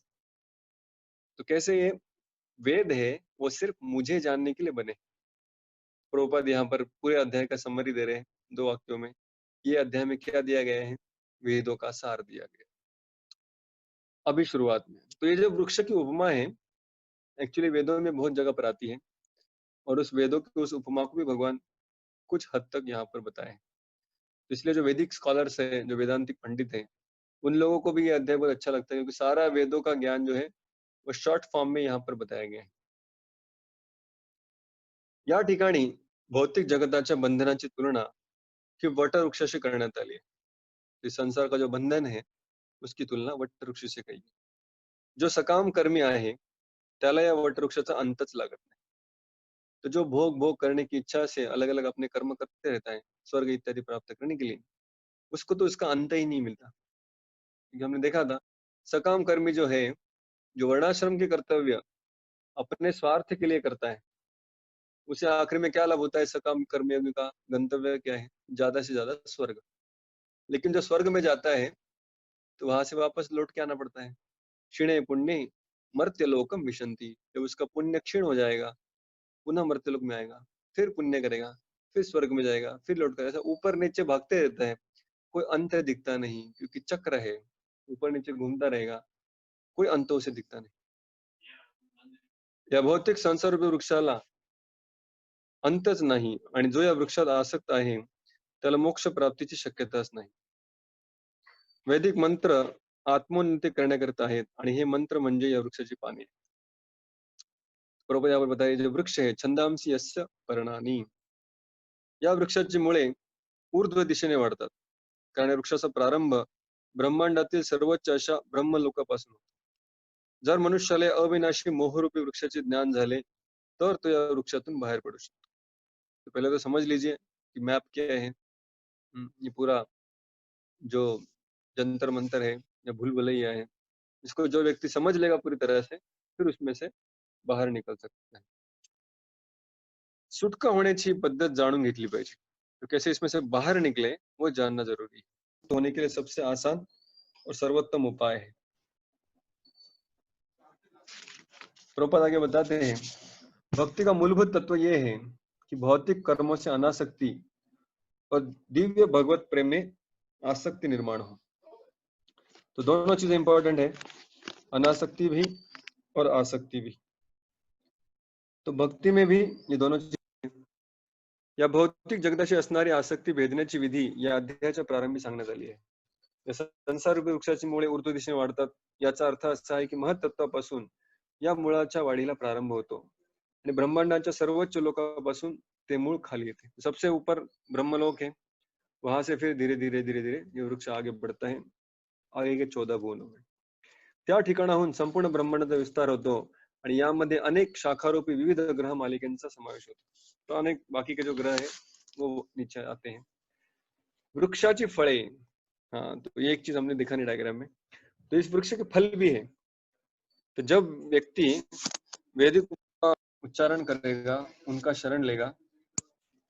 A: तो कैसे ये वेद है वो सिर्फ मुझे जानने के लिए बने. प्रभुपाद यहाँ पर पूरे अध्याय का समरी दे रहे हैं 2 वाक्यों में. ये अध्याय में क्या दिया गया है? वेदों का सार दिया गया. अभी शुरुआत में. तो ये जो वृक्ष की उपमा है, एक्चुअली वेदों में बहुत जगह पर आती है और उस वेदों की उस उपमा को भी भगवान कुछ हद तक यहाँ पर बताए हैं. इसलिए जो वैदिक स्कॉलर्स हैं, जो वेदांतिक पंडित हैं, उन लोगों को भी ये अध्याय बहुत अच्छा लगता है क्योंकि सारा वेदों का ज्ञान जो है, वो शॉर्ट फॉर्म में यहाँ पर बताया गया है. या ठिकाणी भौतिक जगताच्या बंधनाची तुलना ही वटवृक्षाशी करण्यात आली आहे. ते संसार का जो बंधन है, उसकी तुलना वटवृक्ष से कही. जो सकाम कर्मी आहे, त्याला या वटवृक्षाचा अंतच लागत नाही. तो जो भोग भोग करने की इच्छा से अलग-अलग अपने कर्म करते रहता है, स्वर्ग इत्यादि प्राप्त करने के लिए, उसको तो इसका अंत ही नहीं मिलता. क्योंकि हमने देखा था, सकाम कर्मी जो है, जो वर्णाश्रम के कर्तव्य अपने स्वार्थ के लिए करता है, उसे आखिर में क्या लाभ होता है? सकाम कर्मयोगी का गंतव्य क्या है? ज्यादा से ज्यादा स्वर्ग. लेकिन जो स्वर्ग में जाता है, तो वहां से वापस लौट के आना पड़ता है. क्षीणे पुण्य मर्त्यलोकम विशंति. जब उसका पुण्य क्षीण हो जाएगा, पुनः मर्त्यलोक में आएगा, फिर पुण्य करेगा, फिर स्वर्ग में जाएगा, फिर लौट कर ऐसा ऊपर नीचे भागते रहता है. कोई अंत दिखता नहीं क्योंकि चक्र है, ऊपर नीचे घूमता रहेगा, कोई अंत उसे दिखता नहीं. या भौतिक संसार रूपी वृक्षाला अंतच नाही आणि जो या वृक्षात आसक्त आहे, त्याला मोक्ष प्राप्तीची शक्यताच नाही. वैदिक मंत्र आत्मोन्नती करण्याकरिता आहेत आणि हे मंत्र म्हणजे या वृक्षाची पाने. बरोबर यावर बताइए जो वृक्ष है छंदांसी यस्य पर्णानी. या वृक्षाची मुळे ऊर्ध्व दिशेने वाढतात. कारण या वृक्षाचा प्रारंभ ब्रह्मांडातील सर्वोच्च अशा ब्रह्मलोकापासून होतो. जर मनुष्याला अविनाशी मोहरूपी वृक्षाचे ज्ञान झाले, तर तो या वृक्षातून बाहेर पडू शकतो. तो पहले तो समझ लीजिए कि मैप क्या है. ये पूरा जो जंतर मंतर है या भूल भुलैया है, इसको जो व्यक्ति समझ लेगा पूरी तरह से, फिर उसमें से बाहर निकल सकता है. सुटका होण्याची पद्धत जाणून घेतली पाहिजे. तो कैसे इसमें से बाहर निकले वो जानना जरूरी है. तो होने के लिए सबसे आसान और सर्वोत्तम उपाय है. प्रभुपाद आगे बताते हैं, भक्ति का मूलभूत तत्व ये है कि भौतिक कर्मों से अनासक्ति और दिव्य भगवत प्रेम में आसक्ति निर्माण हो। तो दोनों चीजें इंपॉर्टेंट है, अनासक्ति भी और आसक्ति भी। तो भक्ति में भी ये दोनों चीजें, या भौतिक जगताशी असणारी आसक्ती भेदण्याची विधी या अध्यायाच्या प्रारंभी सांगण्यात आली आहे. जसं संसार रूपी वृक्षाची मुळे ऊर्ध्व दिशेने वाढतात, याचा अर्थ असा आहे की महत्त्वापासून या मुळाच्या वाढीला प्रारंभ होतो आणि ब्रह्मांडाच्या सर्वोच्च लोकांपासून ते मूळ खाली येते. सबसे ऊपर ब्रह्मलोक है, वहां से फिर धीरे धीरे धीरे धीरे ये वृक्ष आगे बढ़ता है, आगे के 14 भुवनों में. त्या ठिकाणाहून संपूर्ण ब्रह्मांडाचा विस्तार होतो आणि यामध्ये अनेक शाखारूपी विविध ग्रह मालिकांचा समावेश होतो. तो अनेक बाकी के जो ग्रह है वो नीचे आते हैं. वृक्षाची फळे, हाँ तो ये एक चीज हमने देखा नहीं डायग्राम में. तो इस वृक्ष के फल भी है. तो जब व्यक्ति वैदिक का उच्चारण करेगा, उनका शरण लेगा,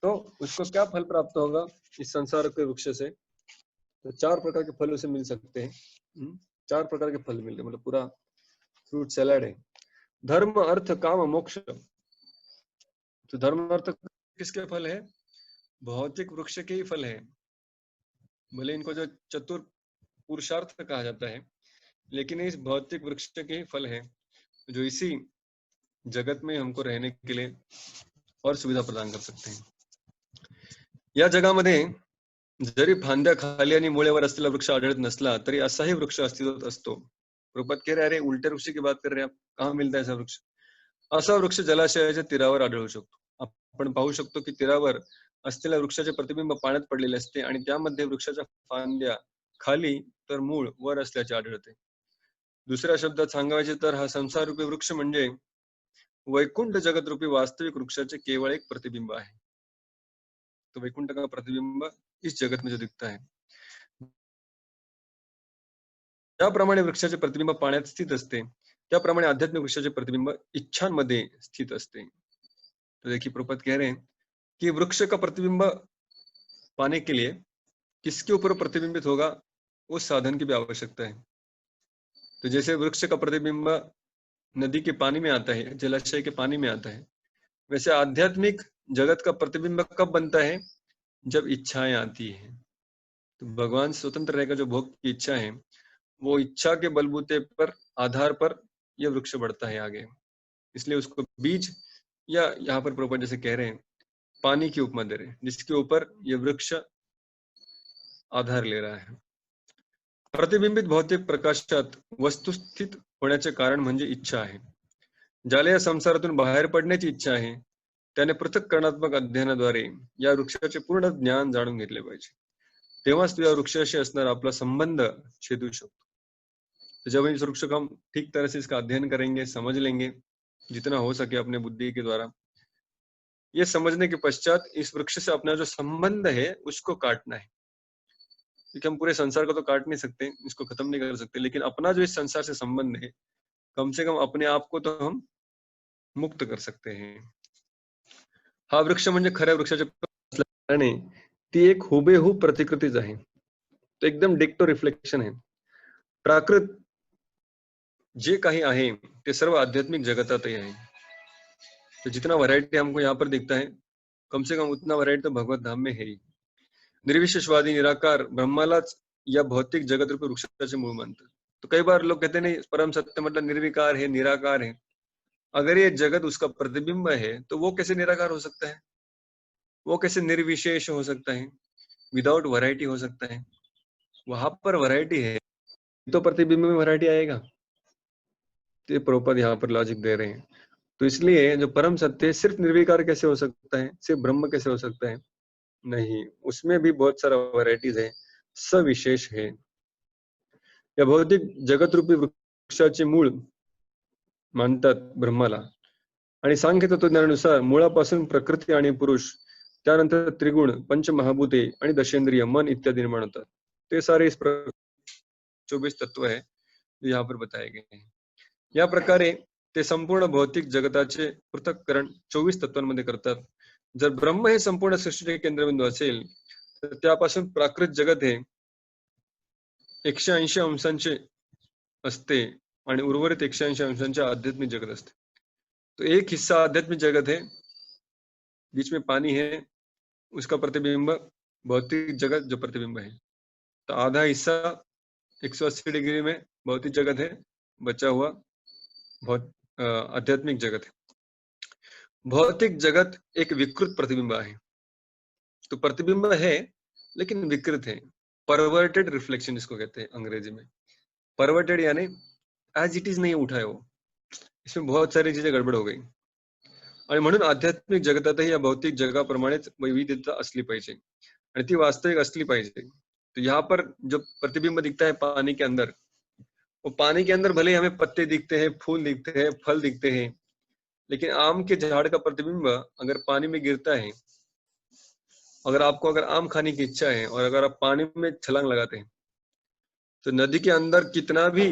A: तो उसको क्या फल प्राप्त होगा इस संसार के वृक्ष से? तो 4 प्रकार के फल उसे मिल सकते हैं. 4 प्रकार के फल मिलते हैं, मतलब पूरा फ्रूट सैलाड है. धर्म अर्थ काम मोक्ष. तो धर्म अर्थ किसके फल है? भौतिक वृक्ष के ही फल है. भले इनको जो चतुर पुरुषार्थ कहा जाता है, लेकिन इस भौतिक वृक्ष के ही फल है जो इसी जगत में हमको रहने के लिए और सुविधा प्रदान कर सकते हैं. या जगामध्ये जरी फांद्या खाली आणि मुळेवर असलेला वृक्ष आढळत नसला तरी असाही वृक्ष अस्तित्वात असतो. प्रभुपाद कह रहे, अरे उलटे वृक्ष की बात कर रहे आप, कहाँ मिलता है ऐसा वृक्ष? असा वृक्ष जलाशयाच्या तीरावर आढळू शकतो. आपण पाहू शकतो की तीरावर असलेल्या वृक्षाचे प्रतिबिंब पाण्यात पडलेले असते आणि त्यामध्ये वृक्षाच्या फांद्या खाली तर मूळ वर असल्याचे आढळते. दुसऱ्या शब्दात सांगायचे तर हा संसार रूपी वृक्ष म्हणजे वैकुंठ जगत रूपी वास्तविक वृक्षाचे केवळ एक प्रतिबिंब आहे. तो वैकुंठ का प्रतिबिंब इस जगत में जो दिखता है. ज्याप्रमाणे वृक्षाचे प्रतिबिंब पाण्यात स्थित असते, त्याप्रमाणे आध्यात्मिक वृक्षाचे प्रतिबिंब इच्छांमध्ये स्थित असते. तो देखिए प्रभुपाद कह रहे हैं कि वृक्ष का प्रतिबिंब पाने के लिए किसके ऊपर प्रतिबिंबित होगा, उस साधन की भी आवश्यकता है. तो जैसे वृक्ष का प्रतिबिंब नदी के पानी में आता है, जलाशय के पानी में आता है, वैसे आध्यात्मिक जगत का प्रतिबिंब कब बनता है? जब इच्छाएं आती है. तो भगवान स्वतंत्र रहेगा, जो भोग की इच्छा है वो इच्छा के बलबूते पर आधार पर यह वृक्ष बढ़ता है आगे. इसलिए उसको बीज, या यहाँ पर प्रभुपाद जैसे कह रहे हैं पानी की उपमा दे रहे हैं, जिसके ऊपर यह वृक्ष आधार ले रहा है. प्रतिबिंबित भौतिक प्रकाशात वस्तुस्थित होण्याचे कारण म्हणजे इच्छा आहे. ज्याला या संसारातून बाहेर पडण्याची इच्छा आहे त्याने पृथक्करणात्मक अध्ययनाद्वारे या वृक्षाचे पूर्ण ज्ञान जाणून घेतले पाहिजे. तेव्हाच तो या वृक्षाशी असणारा आपला संबंध छेदू शकतो. तो जब इस वृक्ष का हम ठीक तरह से इसका अध्ययन करेंगे, समझ लेंगे जितना हो सके अपने बुद्धि के द्वारा, ये समझने के पश्चात इस वृक्ष से अपना जो संबंध है उसको काटना है. क्योंकि हम पूरे संसार को तो काट नहीं सकते, इसको खत्म नहीं कर सकते, लेकिन अपना जो इस संसार से संबंध है, कम से कम अपने आप को तो हम मुक्त कर सकते हैं. हा वृक्ष म्हणजे खऱ्या वृक्षाचे असल्याने ती एक हुबेहूब प्रतिकृतीच आहे. तो एकदम डिक्टो रिफ्लेक्शन है. प्राकृत जे काही आहे ते सर्व आध्यात्मिक जगतातही आहे. तो जितना वैरायटी हमको यहाँ पर दिखता है, कम से कम उतना वैरायटी तो भगवत धाम में है ही. निर्विशेषवादी निराकार ब्रह्मालाच या भौतिक जगत रूपी वृक्षाचे मूळ मानतात. तो कई बार लोग कहते नहीं परम सत्य मतलब निर्विकार है, निराकार है. अगर ये जगत उसका प्रतिबिंब है तो वो कैसे निराकार हो सकता है, वो कैसे निर्विशेष हो सकता है, विदाउट वैरायटी हो सकता है? वहां पर वैरायटी है तो प्रतिबिंब में वैरायटी आएगा. तो प्रभुपाद यहाँ पर लॉजिक दे रहे हैं. तो इसलिए जो परम सत्य है सिर्फ निर्विकार कैसे हो सकता है, सिर्फ ब्रह्म कैसे हो सकता है? नहीं, उसमें भी बहुत सारा वैरायटीज है, सविशेष है. या भौतिक जगत रूपी वृक्षाचे मूळ मानतात ब्रह्माला आणि सांख्य तत्वज्ञानानुसार मुळापासून प्रकृती आणि पुरुष, त्यानंतर त्रिगुण, पंचमहाभूते आणि दशेंद्रिय मन इत्यादि निर्माण होतात. ते सारे इस 24 तत्व है जो यहाँ पर बताए गए हैं. या प्रकारे ते संपूर्ण भौतिक जगताचे पृथक्करण 24 तत्वांमध्ये करतात. जर ब्रह्म हे संपूर्ण सृष्टीचे केंद्रबिंदू असेल तर त्यापासून प्राकृत जगत हे 180 अंशांचे असते आणि उर्वरित 180 अंशांचे आध्यात्मिक जगत असते. तो एक हिस्सा आध्यात्मिक जगत है, बीच में पानी है, उसका प्रतिबिंब भौतिक जगत जो प्रतिबिंब है, तो आधा हिस्सा 180 डिग्री में भौतिक जगत है, बचा हुआ बहुत आध्यात्मिक जगत है। भौतिक जगत एक विकृत प्रतिबिंब है, तो प्रतिबिंब है लेकिन विकृत है। परवर्टेड रिफ्लेक्शन इसको कहते हैं अंग्रेजी में। परवर्टेड यानी एज इट इज नहीं उठा है वो, इसमें बहुत सारी चीजें गडबड हो गई। आणि म्हणून आध्यात्मिक जगतातही या भौतिक जगाप्रमाणेच वैविध्यता असली पाहिजे आणि ती वास्तविक असली पाहिजे। तो यहाँ पर जो प्रतिबिंब दिखता है पानी के अंदर, वो पानी के अंदर भले ही हमें पत्ते दिखते हैं, फूल दिखते हैं, फल दिखते हैं, लेकिन आम के झाड़ का प्रतिबिंब अगर पानी में गिरता है, अगर आम खाने की इच्छा है और अगर आप पानी में छलांग लगाते हैं, तो नदी के अंदर कितना भी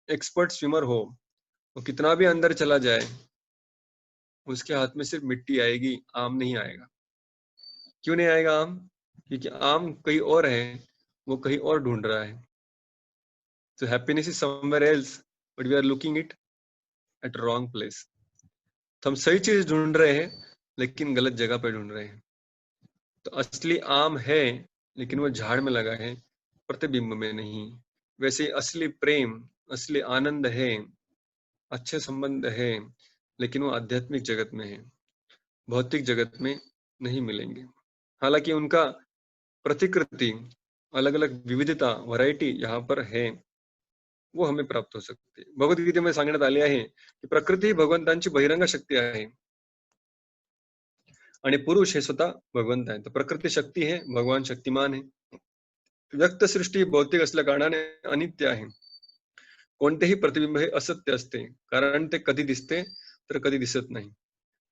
A: एक्सपर्ट स्विमर हो, वो कितना भी अंदर चला जाए, उसके हाथ में सिर्फ मिट्टी आएगी, आम नहीं आएगा। क्यों नहीं आएगा आम? क्योंकि आम कहीं और है, वो कहीं और ढूंढ रहा है। तो happiness is somewhere else, but we are looking it at wrong place. तो हम सही चीज ढूंढ रहे हैं लेकिन गलत जगह पे ढूंढ रहे हैं। तो असली आम है लेकिन वो झाड़ में लगा है, प्रतिबिंब में नहीं। वैसे असली प्रेम, असली आनंद है, अच्छे संबंध है, लेकिन वो आध्यात्मिक जगत में है, भौतिक जगत में नहीं मिलेंगे। हालांकि उनका प्रतिकृति, अलग अलग विविधता, व्हरायटी यहाँ पर है, वो हमें प्राप्त हो सकते। भगवद्गीतेमध्ये सांगण्यात आले आहे की प्रकृती ही भगवंतांची बहिरंग शक्ती आहे आणि पुरुष हे स्वतः भगवंत आहे। तर प्रकृती शक्ती है, भगवान शक्तिमान है। व्यक्त सृष्टी भौतिक असल्या कारणाने अनित्य आहे। कोणतेही प्रतिबिंब हे असत्य असते, कारण ते कधी दिसते तर कधी दिसत नाही।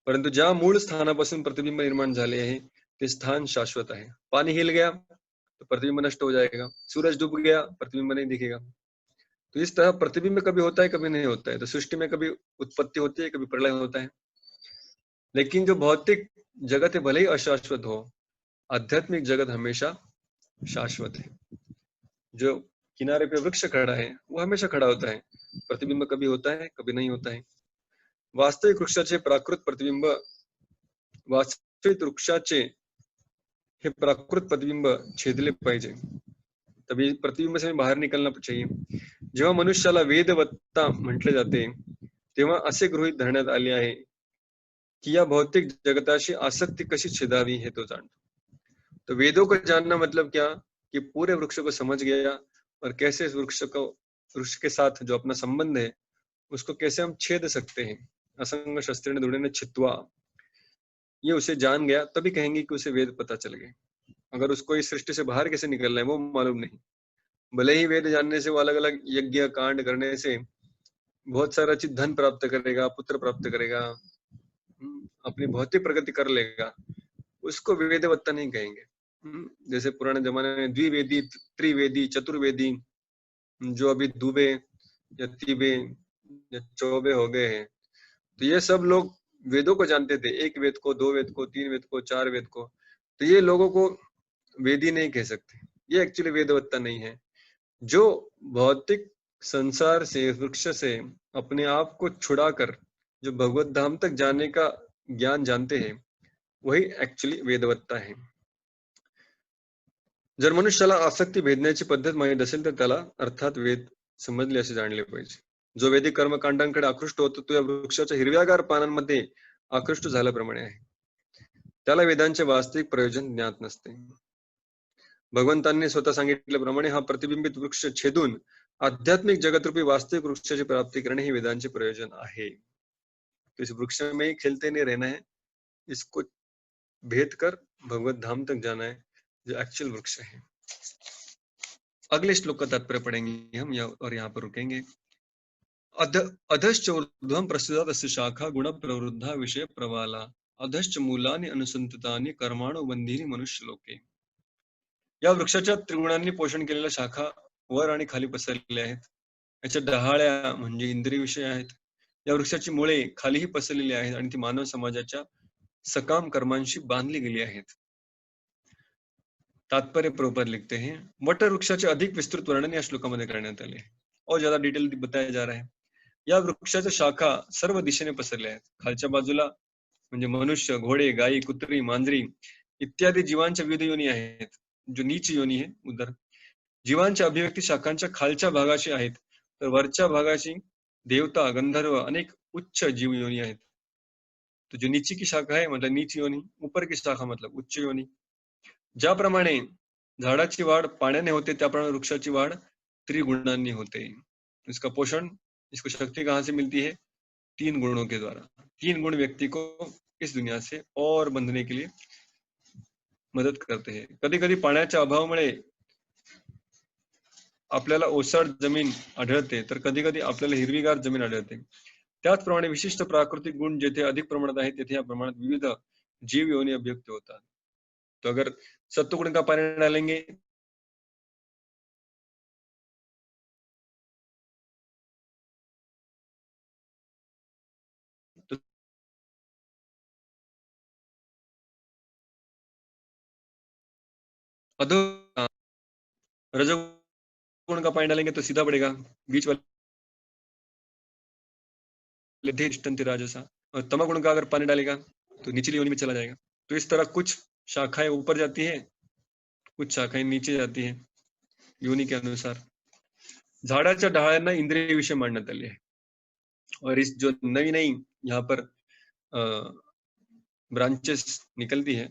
A: परंतु ज्या मूळ स्थानापासून प्रतिबिंब निर्माण झाले आहे, ते स्थान शाश्वत आहे। पानी हिल गया तो प्रतिबिंब नष्ट हो जाएगा, सूरज डूब गया प्रतिबिंब नहीं दिखेगा। तो इस तरह प्रतिबिंब कभी होता है, कभी नहीं होता है। तो सृष्टि में कभी उत्पत्ति होती है, कभी प्रलय होता है। लेकिन जो भौतिक जगत है भले ही अशाश्वत हो, आध्यात्मिक जगत हमेशा शाश्वत है। जो किनारे पे वृक्ष खड़ा है वो हमेशा खड़ा होता है, प्रतिबिंब कभी होता है, कभी नहीं होता है। वास्तविक वृक्षाचे प्राकृत प्रतिबिंब, वास्तविक वृक्षाचे हे प्राकृत प्रतिबिंब छेदले पाहिजे, तभी प्रतिबिंब से बाहर निकलना चाहिए। जेव्हा मनुष्याला वेदवत्ता म्हटले जाते, तेव्हा असे गृहीत धरण्यात आले आहे कि या भौतिक जगताशी आसक्ति कशी छेदावी है तो जानता। तो वेदों को जानना मतलब क्या कि पूरे वृक्ष को समझ गया और कैसे इस वृक्ष के साथ जो अपना संबंध है उसको कैसे हम छेद सकते हैं। असंग शस्त्र दृढ़ छित्वा, ये उसे जान गया तभी कहेंगे कि उसे वेद पता चल गए। अगर उसको इस सृष्टि से बाहर कैसे निकलना है वो मालूम नहीं। भले ही वेद जानने से वो अलग अलग यज्ञ कांड करने से बहुत सारा चीज धन प्राप्त करेगा, पुत्र प्राप्त करेगा, अपनी भौतिक प्रगति कर लेगा, उसको वेदवत्ता नहीं कहेंगे। जैसे पुराने जमाने में द्विवेदी, त्रिवेदी, चतुर्वेदी जो अभी दुबे या तीबे या चौबे हो गए हैं, तो ये सब लोग वेदों को जानते थे, एक वेद को, दो वेद को, तीन वेद को, चार वेद को। तो ये लोगों को वेदी नहीं कह सकते, ये एक्चुअली वेदवत्ता नहीं है। जो भौतिक संसार से, वृक्ष से अपने आप को छुड़ाकर जो भगवत धाम तक जाने का ज्ञान जानते हैं, वही एक्चुअली वेदवत्ता है। जर मनुष्याला आसक्ती भेदण्याची पद्धत माहीत असेल तर त्याला अर्थात वेद समजले असे जाणले पाहिजे। जो वैदिक कर्मकांडांकडे आकृष्ट होतो तो या वृक्षाच्या हिरव्यागार पानांमध्ये आकृष्ट झाल्याप्रमाणे आहे, त्याला वेदांचे वास्तविक प्रयोजन ज्ञात नसते। भगवंतांनी स्वतः सांगितल्याप्रमाणे हा प्रतिबिंबित वृक्ष छेदून आध्यात्मिक जगतरूपी वास्तविक वृक्षाची प्राप्ती करणे हे वेदांचे प्रयोजन आहे। तो इस वृक्ष में ही खेलते नहीं रहना है, इसको भेद कर भगवत धाम तक जाना है, जो एक्चुअल वृक्ष है। अगले श्लोक का तात्पर्य पढ़ेंगे हम और यहाँ पर रुकेंगे। अधश्च ऊर्ध्वं प्रसृतास्य शाखा गुण प्रवृद्धा विषय प्रवाला अधश्च मूलानि अनुसंततानि कर्माणु बंधीनि मनुष्य लोके। या वृक्षाच्या त्रिगुणांनी पोषण केलेल्या शाखा वर आणि खाली पसरलेल्या आहेत, याच्या डहाळ्या म्हणजे इंद्रिय विषय आहेत। या वृक्षाची मुळे खालीही पसरलेली आहेत आणि ती मानव समाजाच्या सकाम कर्मांशी बांधली गेली आहेत। तात्पर्य प्रभुपाद लिखते हैं, वट वृक्षाचे अधिक विस्तृत वर्णन या श्लोकामध्ये करण्यात आले और ज्यादा डिटेल बताया जा रहा है। या वृक्षाच्या शाखा सर्व दिशेने पसरल्या आहेत। खालच्या बाजूला म्हणजे मनुष्य, घोडे, गायी, कुत्री, मांजरी इत्यादी जीवांच्या विविध योनी आहेत. जो नीच योनी आहे उदर. जीवांच्या अभिव्यक्ती शाखांच्या खालच्या भागाशी आहेत. तर वरच्या भागाशी देवता, गंधर्व अनेक उच्च जीव योनी आहेत. तो जो नीची की शाखा है मतलब नीच योनी, ऊपर की शाखा मतलब उच्च योनी. ज्याप्रमाणे झाडाची वाढ पाण्याने होते त्याप्रमाणे वृक्षाची वाढ त्रिगुणांनी होते. इसका पोषण, इसको शक्ति कहाँ से मिलती है? 3 गुणों के द्वारा. 3 गुण व्यक्ति को इस दुनिया से और बंधने के लिए मदत करते हैं. कधी-कधी पाण्याच्या अभावामुळे आपल्याला ओसाड जमीन आढळते, तर कधी-कधी आपल्याला हिरवीगार जमीन आढळते. त्याचप्रमाणे विशिष्ट प्राकृतिक गुण जेथे अधिक प्रमाणात आहेत, तेथे या प्रमाणात विविध जीव योनी अभिव्यक्त होतात. तो अगर सत्व गुण का पानी डालेंगे तो अधो रजोगुण का पानी डालेंगे तो सीधा बढ़ेगा, बीच वाले राजसा. और तमोगुण का अगर पानी डालेगा तो निचली योनि में चला जाएगा. तो इस तरह कुछ शाखाएं ऊपर जाती है, कुछ शाखाएं नीचे जाती है योनि के अनुसार. झाडाच्या ढाळ्यांना इंद्रिय विषय मांडण्यात आले आहे. और इस जो नई नई यहाँ पर ब्रांचेस निकलती है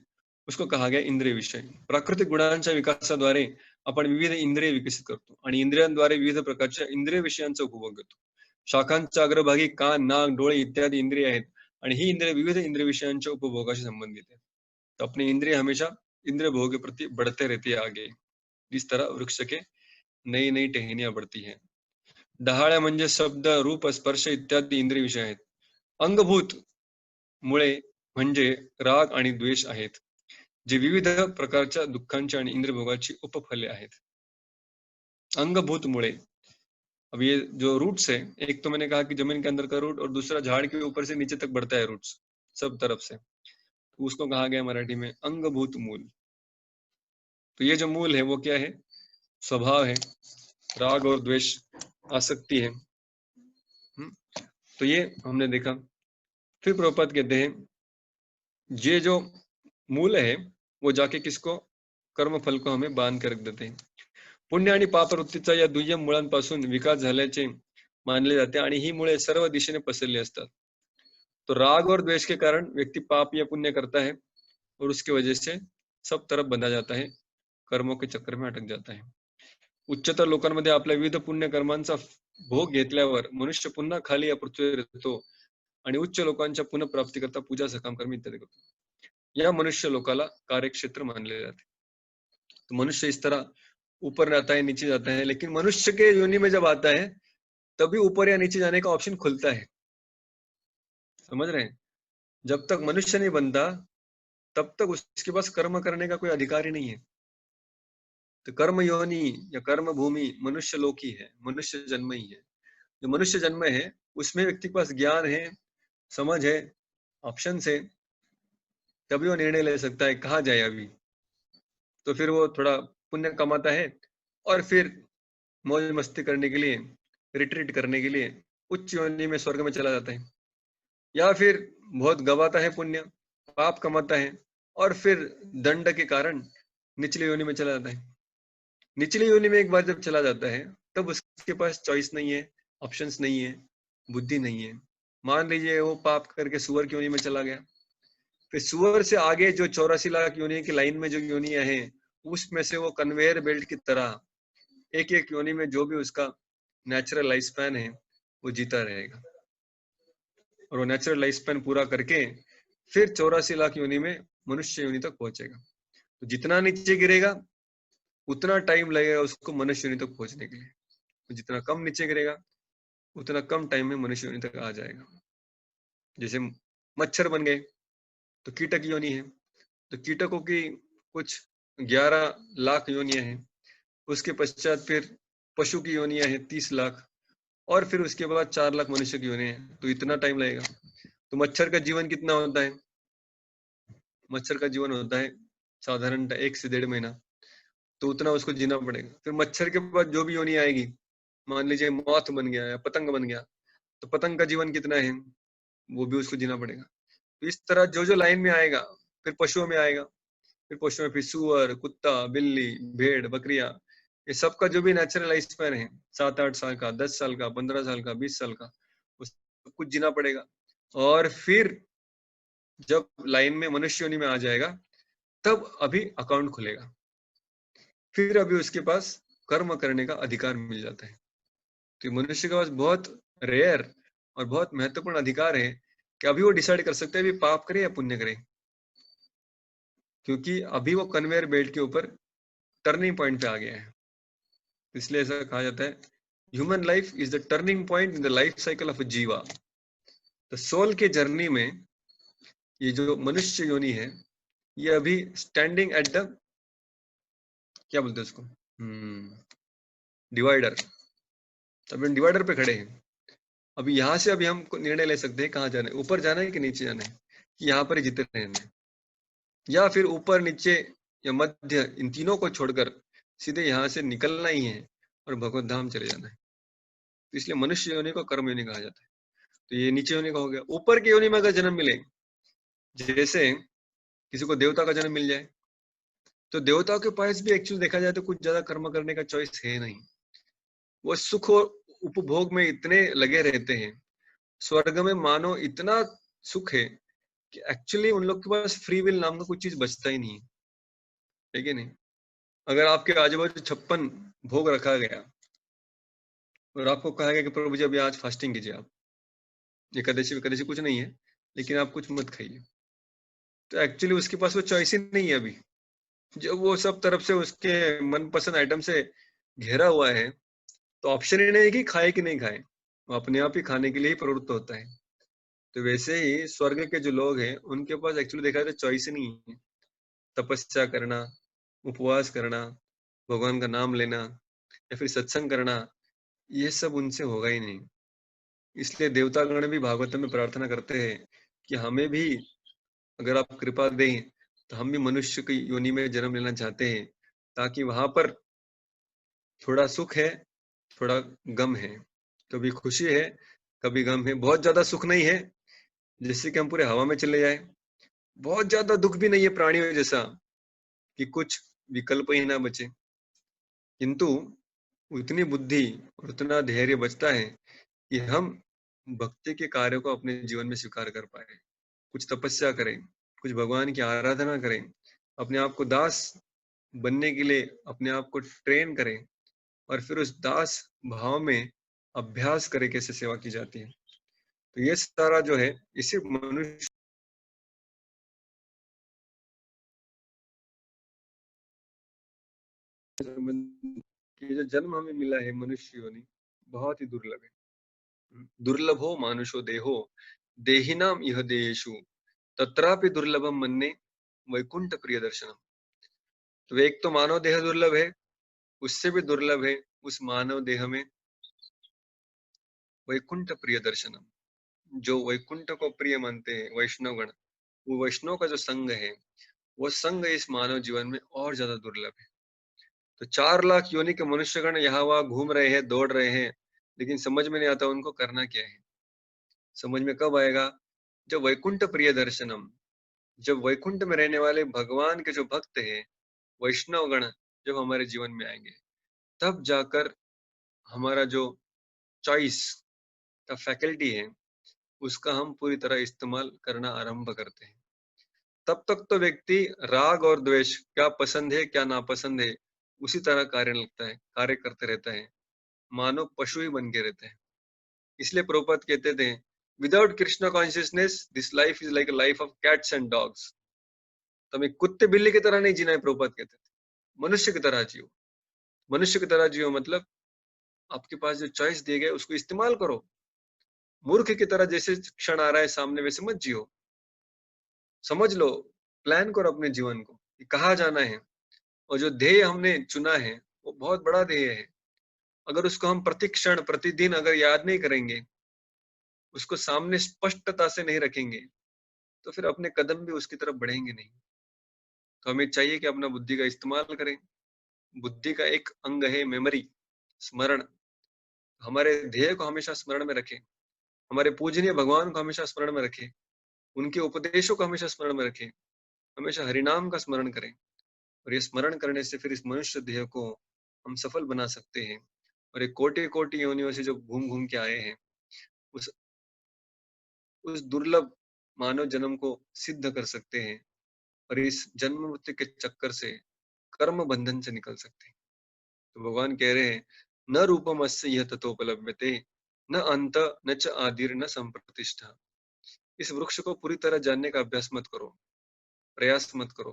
A: उसको कहा गया इंद्रिय विषय. प्राकृतिक गुणांच्या विकासाद्वारे आपण विविध इंद्रिय विकसित करतो आणि इंद्रियांद्वारे विविध प्रकारच्या इंद्रिय विषयांचा उपभोग घेतो. शाखांच्या अग्रभागी कान, नाक, डोळे इत्यादी इंद्रिय आहेत आणि ही इंद्रिय विविध इंद्रिय विषयांच्या उपभोगाशी संबंधित है. तो अपने इंद्रिय हमेशा इंद्रिय भोग के प्रति बढ़ते रहती है आगे. इस तरह वृक्ष के नई नई टहनियां बढ़ती हैं. डहाळ्या म्हणजे शब्द, रूप, स्पर्श इत्यादी इंद्रिय विषय आहेत. अंगभूत मुळे म्हणजे राग आणि द्वेष आहेत, जे विविध प्रकारच्या दुःखांच्या आणि इंद्रियभोगाची उपफले आहेत. अंगभूत मुळे, अब ये जो रूट्स है, एक तो मैंने कहा कि जमीन के अंदर का रूट और दूसरा झाड़ के ऊपर से नीचे तक बढ़ता है रूट्स सब तरफ से, तो उसको कहा गया मराठी में अंगभूत मूल. तो ये जो मूल है वो क्या है? स्वभाव है, राग और द्वेष, आसक्ति है. तो ये हमने देखा. फिर प्रभुपाद कहते हैं ये जो मूल है वो जाके किसको, कर्म फल को हमें बांध कर रख देते हैं. पुण्य आणि पापवृत्तीचा या दुय्यम मुळांपासून विकास झाल्याचे मानले जाते आणि ही मुळे सर्व दिशेने पसरली असतात. तो राग और द्वेष के कारण व्यक्ति पाप या पुण्य करता है और उसकी वजह से सब तरफ बंधा जाता है, कर्मों के चक्कर में अटक जाता है. उच्चतर लोकांमध्ये आपल्या विविध पुण्य कर्मांचा भोग घेतल्यावर मनुष्य पुन्हा खाली या पृथ्वीवर येतो आणि उच्च लोकांच्या पुनःप्राप्ती करता पूजा सकाम कर्म इत्यादि करतो. या मनुष्य लोकाला कार्यक्षेत्र मानले जाते. तो मनुष्य इस तरह ऊपर जाता है, नीचे जाता है, लेकिन मनुष्य के योनि में जब आता है तभी ऊपर या नीचे जाने का ऑप्शन खुलता है. समझ रहे हैं? जब तक मनुष्य नहीं बनता तब तक उसके पास कर्म करने का कोई अधिकार ही नहीं है. तो कर्म योनि या कर्म भूमि मनुष्य लोक ही है, मनुष्य जन्म ही है. जो मनुष्य जन्म है उसमें व्यक्ति के पास ज्ञान है, समझ है, ऑप्शन है, तभी वो निर्णय ले सकता है कहाँ जाए अभी. तो फिर वो थोड़ा पुण्य कमाता है और फिर मौज मस्ती करने के लिए, रिट्रीट करने के लिए उच्च योनि में स्वर्ग में चला जाता है, या फिर बहुत गवाता है पुण्य, पाप कमाता है और फिर दंड के कारण निचली योनि में चला जाता है. निचली योनि में एक बार जब चला जाता है तब उसके पास चॉइस नहीं है, ऑप्शंस नहीं है, बुद्धि नहीं है. मान लीजिए वो पाप करके सुअर की योनि में चला गया, फिर सुअर से आगे जो 84 लाख योनि की लाइन में जो योनियां हैं उसमें से वो कन्वेयर बेल्ट की तरह एक एक योनि में जो भी उसका नेचुरल लाइफ स्पैन है वो जीता रहेगा, और वो नेचुरल लाइफ स्पैन पूरा करके फिर 84 लाख योनि में मनुष्य योनि तक पहुंचेगा. तो जितना नीचे गिरेगा उतना टाइम लगेगा उसको मनुष्य योनि तक पहुंचने के लिए, तो जितना कम नीचे गिरेगा उतना कम टाइम में मनुष्य योनि तक आ जाएगा. जैसे मच्छर बन गए तो कीटक योनि है, तो कीटकों की कुछ 11 लाख योनियां हैं. उसके पश्चात फिर पशु की योनियां हैं 30 लाख, और फिर उसके बाद 4 लाख मनुष्य की योनि है. तो इतना टाइम लगेगा. तो मच्छर का जीवन कितना होता है? मच्छर का जीवन होता है साधारण 1 से 1.5 महीना, तो उतना उसको जीना पड़ेगा. फिर मच्छर के बाद जो भी योनि आएगी, मान लीजिए मौत बन गया या पतंग बन गया, तो पतंग का जीवन कितना है वो भी उसको जीना पड़ेगा. तो इस तरह जो जो लाइन में आएगा फिर पशुओं में आएगा, फिर पशुओं में फिर सुअर, कुत्ता, बिल्ली, भेड़, बकरियां, ये सबका जो भी नेचुरल लाइफ स्पैन है 7-8 साल का, 10 साल का, 15 साल का, 20 साल का, उस सब कुछ जीना पड़ेगा। और फिर जब लाइन में मनुष्य योनि में आ जाएगा, तब अभी अकाउंट खुलेगा। फिर अभी उसके पास कर्म करने का अधिकार मिल जाता है। तो मनुष्य के पास बहुत रेयर और बहुत महत्वपूर्ण अधिकार है कि अभी वो डिसाइड कर सकता है अभी पाप करे या पुण्य करे, क्योंकि अभी वो कन्वेयर बेल्ट के ऊपर टर्निंग पॉइंट पे आ गया है। इसलिए ऐसा कहा जाता है, human life is the turning point in the life cycle of जीवा। तो सोल के जर्नी में ये जो मनुष्य योनि है, ये अभी स्टैंडिंग एट द, क्या बोलते हैं उसको, डिवाइडर। अभी हम डिवाइडर पे खड़े हैं। अभी यहाँ से अभी हम निर्णय ले सकते हैं कहाँ जाना है, ऊपर जाना है कि नीचे जाना है, कि यहाँ पर ही जीते रहना है, या फिर ऊपर नीचे या मध्य, इन तीनों को छोड़कर सीधे यहाँ से निकलना ही है और भगवत धाम चले जाना है। तो इसलिए मनुष्य योनि को कर्म योनि कहा जाता है। तो ये नीचे योनि का हो गया। ऊपर की योनि में अगर जन्म मिले, जैसे किसी को देवता का जन्म मिल जाए, तो देवताओं के पास भी एक्चुअली देखा जाए तो कुछ ज्यादा कर्म करने का चॉइस है नहीं। वो सुख और उपभोग में इतने लगे रहते हैं, स्वर्ग में मानो इतना सुख है कि एक्चुअली उन लोग के पास फ्री विल नाम का कुछ चीज बचता ही नहीं है कि नहीं। अगर आपके आजू बाजू 56 भोग रखा गया और आपको कहा गया कि प्रभु जी अभी आज फास्टिंग कीजिए, आप एकादशी एकादशी कुछ नहीं है, लेकिन आप कुछ मत खाइए, तो एक्चुअली उसके पास वो चॉइस ही नहीं है अभी। जब वो सब तरफ से उसके मनपसंद आइटम से घेरा हुआ है, तो ऑप्शन ही नहीं है कि खाए कि नहीं खाए, वो अपने आप ही खाने के लिए ही प्रवृत्त होता है। तो वैसे ही स्वर्ग के जो लोग हैं, उनके पास एक्चुअली देखा जाए तो चॉइस ही नहीं है। तपस्या करना, उपवास करना, भगवान का नाम लेना या फिर सत्संग करना, ये सब उनसे होगा ही नहीं। इसलिए देवतागण भी भागवत में प्रार्थना करते हैं कि हमें भी अगर आप कृपा दें, तो हम भी मनुष्य की योनि में जन्म लेना चाहते हैं, ताकि वहां पर थोड़ा सुख है, थोड़ा गम है, कभी खुशी है, कभी गम है। बहुत ज्यादा सुख नहीं है जिससे कि हम पूरे हवा में चले जाए, बहुत ज्यादा दुख भी नहीं है प्राणियों जैसा कि कुछ विकल्प ही ना बचे, किंतु उतनी बुद्धि और उतना धैर्य बचता है कि हम भक्ति के कार्यों को अपने जीवन में स्वीकार कर पाए, कुछ तपस्या करें, कुछ भगवान की आराधना करें, अपने आप को दास बनने के लिए अपने आप को ट्रेन करें, और फिर उस दास भाव में अभ्यास करें कैसे सेवा की जाती है। तो ये सारा जो है, इसी मनुष्य ये जो जन्म हमें मिला है मनुष्य योनि, बहुत ही दुर्लभ है। दुर्लभो मानुषो देहो देहिनाम यह देहेषु तत्रापि दुर्लभम मन्ने वैकुंठ प्रिय दर्शनम। तो एक तो मानव देह दुर्लभ है, उससे भी दुर्लभ है उस मानव देह में वैकुंठ प्रिय दर्शनम। जो वैकुंठ को प्रिय मानते हैं वैष्णवगण, वो वैष्णव का जो संग है, वो संग इस मानव जीवन में और ज्यादा दुर्लभ है। तो 4 लाख योनि के मनुष्यगण यहाँ वहां घूम रहे हैं, दौड़ रहे हैं, लेकिन समझ में नहीं आता उनको करना क्या है। समझ में कब आएगा? जब वैकुंठ प्रिय दर्शनम, जब वैकुंठ में रहने वाले भगवान के जो भक्त हैं, वैष्णवगण जब हमारे जीवन में आएंगे, तब जाकर हमारा जो चॉइस का फैकल्टी है, उसका हम पूरी तरह इस्तेमाल करना आरंभ करते हैं। तब तक तो व्यक्ति राग और द्वेष, क्या पसंद है क्या नापसंद है, उसी तरह कार्य करते रहता है, मानो पशु ही बन के रहते हैं। इसलिए प्रभुपाद कहते थे, without Krishna consciousness this life is like a life of cats and dogs. तो हमें कुत्ते बिल्ली की तरह नहीं जीना है, प्रभुपाद कहते थे, मनुष्य की तरह जियो। मनुष्य की तरह जियो मतलब आपके पास जो चॉइस दिए गए उसको इस्तेमाल करो। मूर्ख की तरह जैसे क्षण आ रहा है सामने वैसे मत जियो। समझ लो, प्लान करो अपने जीवन को कि कहाँ जाना है, और जो ध्येय हमने चुना है वो बहुत बड़ा ध्येय है। अगर उसको हम प्रति क्षण प्रतिदिन अगर याद नहीं करेंगे, उसको सामने स्पष्टता से नहीं रखेंगे, तो फिर अपने कदम भी उसकी तरफ बढ़ेंगे नहीं। तो हमें चाहिए कि अपना बुद्धि का इस्तेमाल करें। बुद्धि का एक अंग है मेमोरी, स्मरण। हमारे ध्येय को हमेशा स्मरण में रखें, हमारे पूजनीय भगवान को हमेशा स्मरण में रखें, उनके उपदेशों को हमेशा स्मरण में रखें, हमेशा हरिनाम का स्मरण करें और ये स्मरण करने से फिर इस मनुष्य देह को हम सफल बना सकते हैं और ये कोटि-कोटि योनियों से जो घूम-घूम के आए हैं, उस उस दुर्लभ मानव जन्म को सिद्ध कर सकते हैं और इस जन्म मृत्यु के चक्कर से कर्म बंधन से निकल सकते हैं। तो भगवान कह रहे हैं, "न रूपमस्य यह ततोपलभ्यते, न अंत न च आदिर् न संप्रतिष्ठा।" इस वृक्ष को पूरी तरह जानने का अभ्यास मत करो, प्रयास मत करो,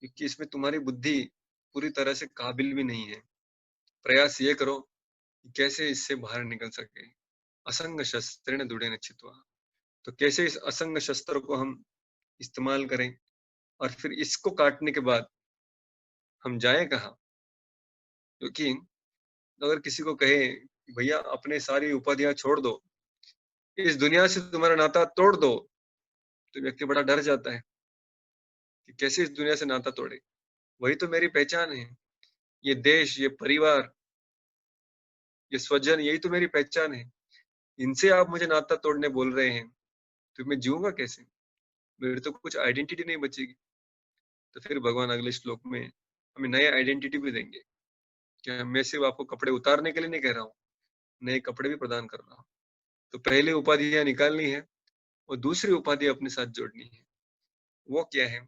A: क्योंकि इसमें तुम्हारी बुद्धि पूरी तरह से काबिल भी नहीं है। प्रयास ये करो कि कैसे इससे बाहर निकल सके। असंग शस्त्रेण दृढ़ेन चित्वा। तो कैसे इस असंग शस्त्र को हम इस्तेमाल करें और फिर इसको काटने के बाद हम जाएँ कहाँ? क्योंकि अगर किसी को कहे कि भैया अपने सारी उपाधियाँ छोड़ दो, इस दुनिया से तुम्हारा नाता तोड़ दो, तो व्यक्ति बड़ा डर जाता है कि कैसे इस दुनिया से नाता तोड़े? वही तो मेरी पहचान है। ये देश, ये परिवार, ये स्वजन यही तो मेरी पहचान है। इनसे आप मुझे नाता तोड़ने बोल रहे हैं, तो मैं जीऊँगा कैसे? मेरी तो कुछ आइडेंटिटी नहीं बचेगी। तो फिर भगवान अगले श्लोक में हमें नए आइडेंटिटी भी देंगे, कि मैं सिर्फ़ आपको कपड़े उतारने के लिए नहीं कह रहा हूँ, नए कपड़े भी प्रदान कर रहा हूँ। तो पहले उपाधियाँ निकालनी है और दूसरी उपाधि अपने साथ जोड़नी है। वो क्या है?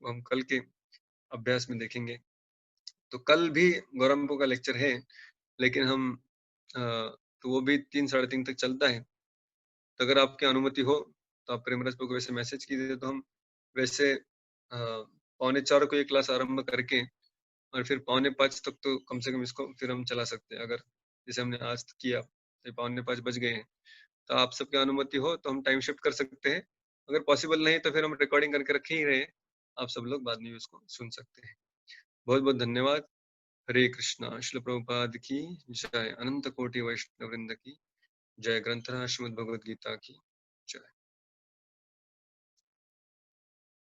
A: वो हम कल के अभ्यास में देखेंगे। तो कल भी गौरव का लेक्चर है, लेकिन हम अ, तो वो भी 3 साढ़े 3 तक चलता है। तो अगर आपकी अनुमति हो, तो आप प्रेमरस को वैसे मैसेज कीजिए, तो हम वैसे पौने 4 को ये क्लास आरंभ करके और फिर पौने 5 तक तो कम से कम इसको फिर हम चला सकते हैं। अगर जैसे हमने आज किया, तो पौने 5 बज गए हैं, तो आप सबकी अनुमति हो तो हम टाइम शिफ्ट कर सकते हैं। अगर पॉसिबल नहीं तो फिर हम रिकॉर्डिंग करके रखे ही रहे, आप सब लोग बाद में भी उसको सुन सकते हैं। बहुत-बहुत धन्यवाद। हरे कृष्णा, श्रील प्रभुपाद की जय, अनंत कोटि वैष्णव वृंद की जय, ग्रंथराज श्रीमद् भगवद गीता की जय।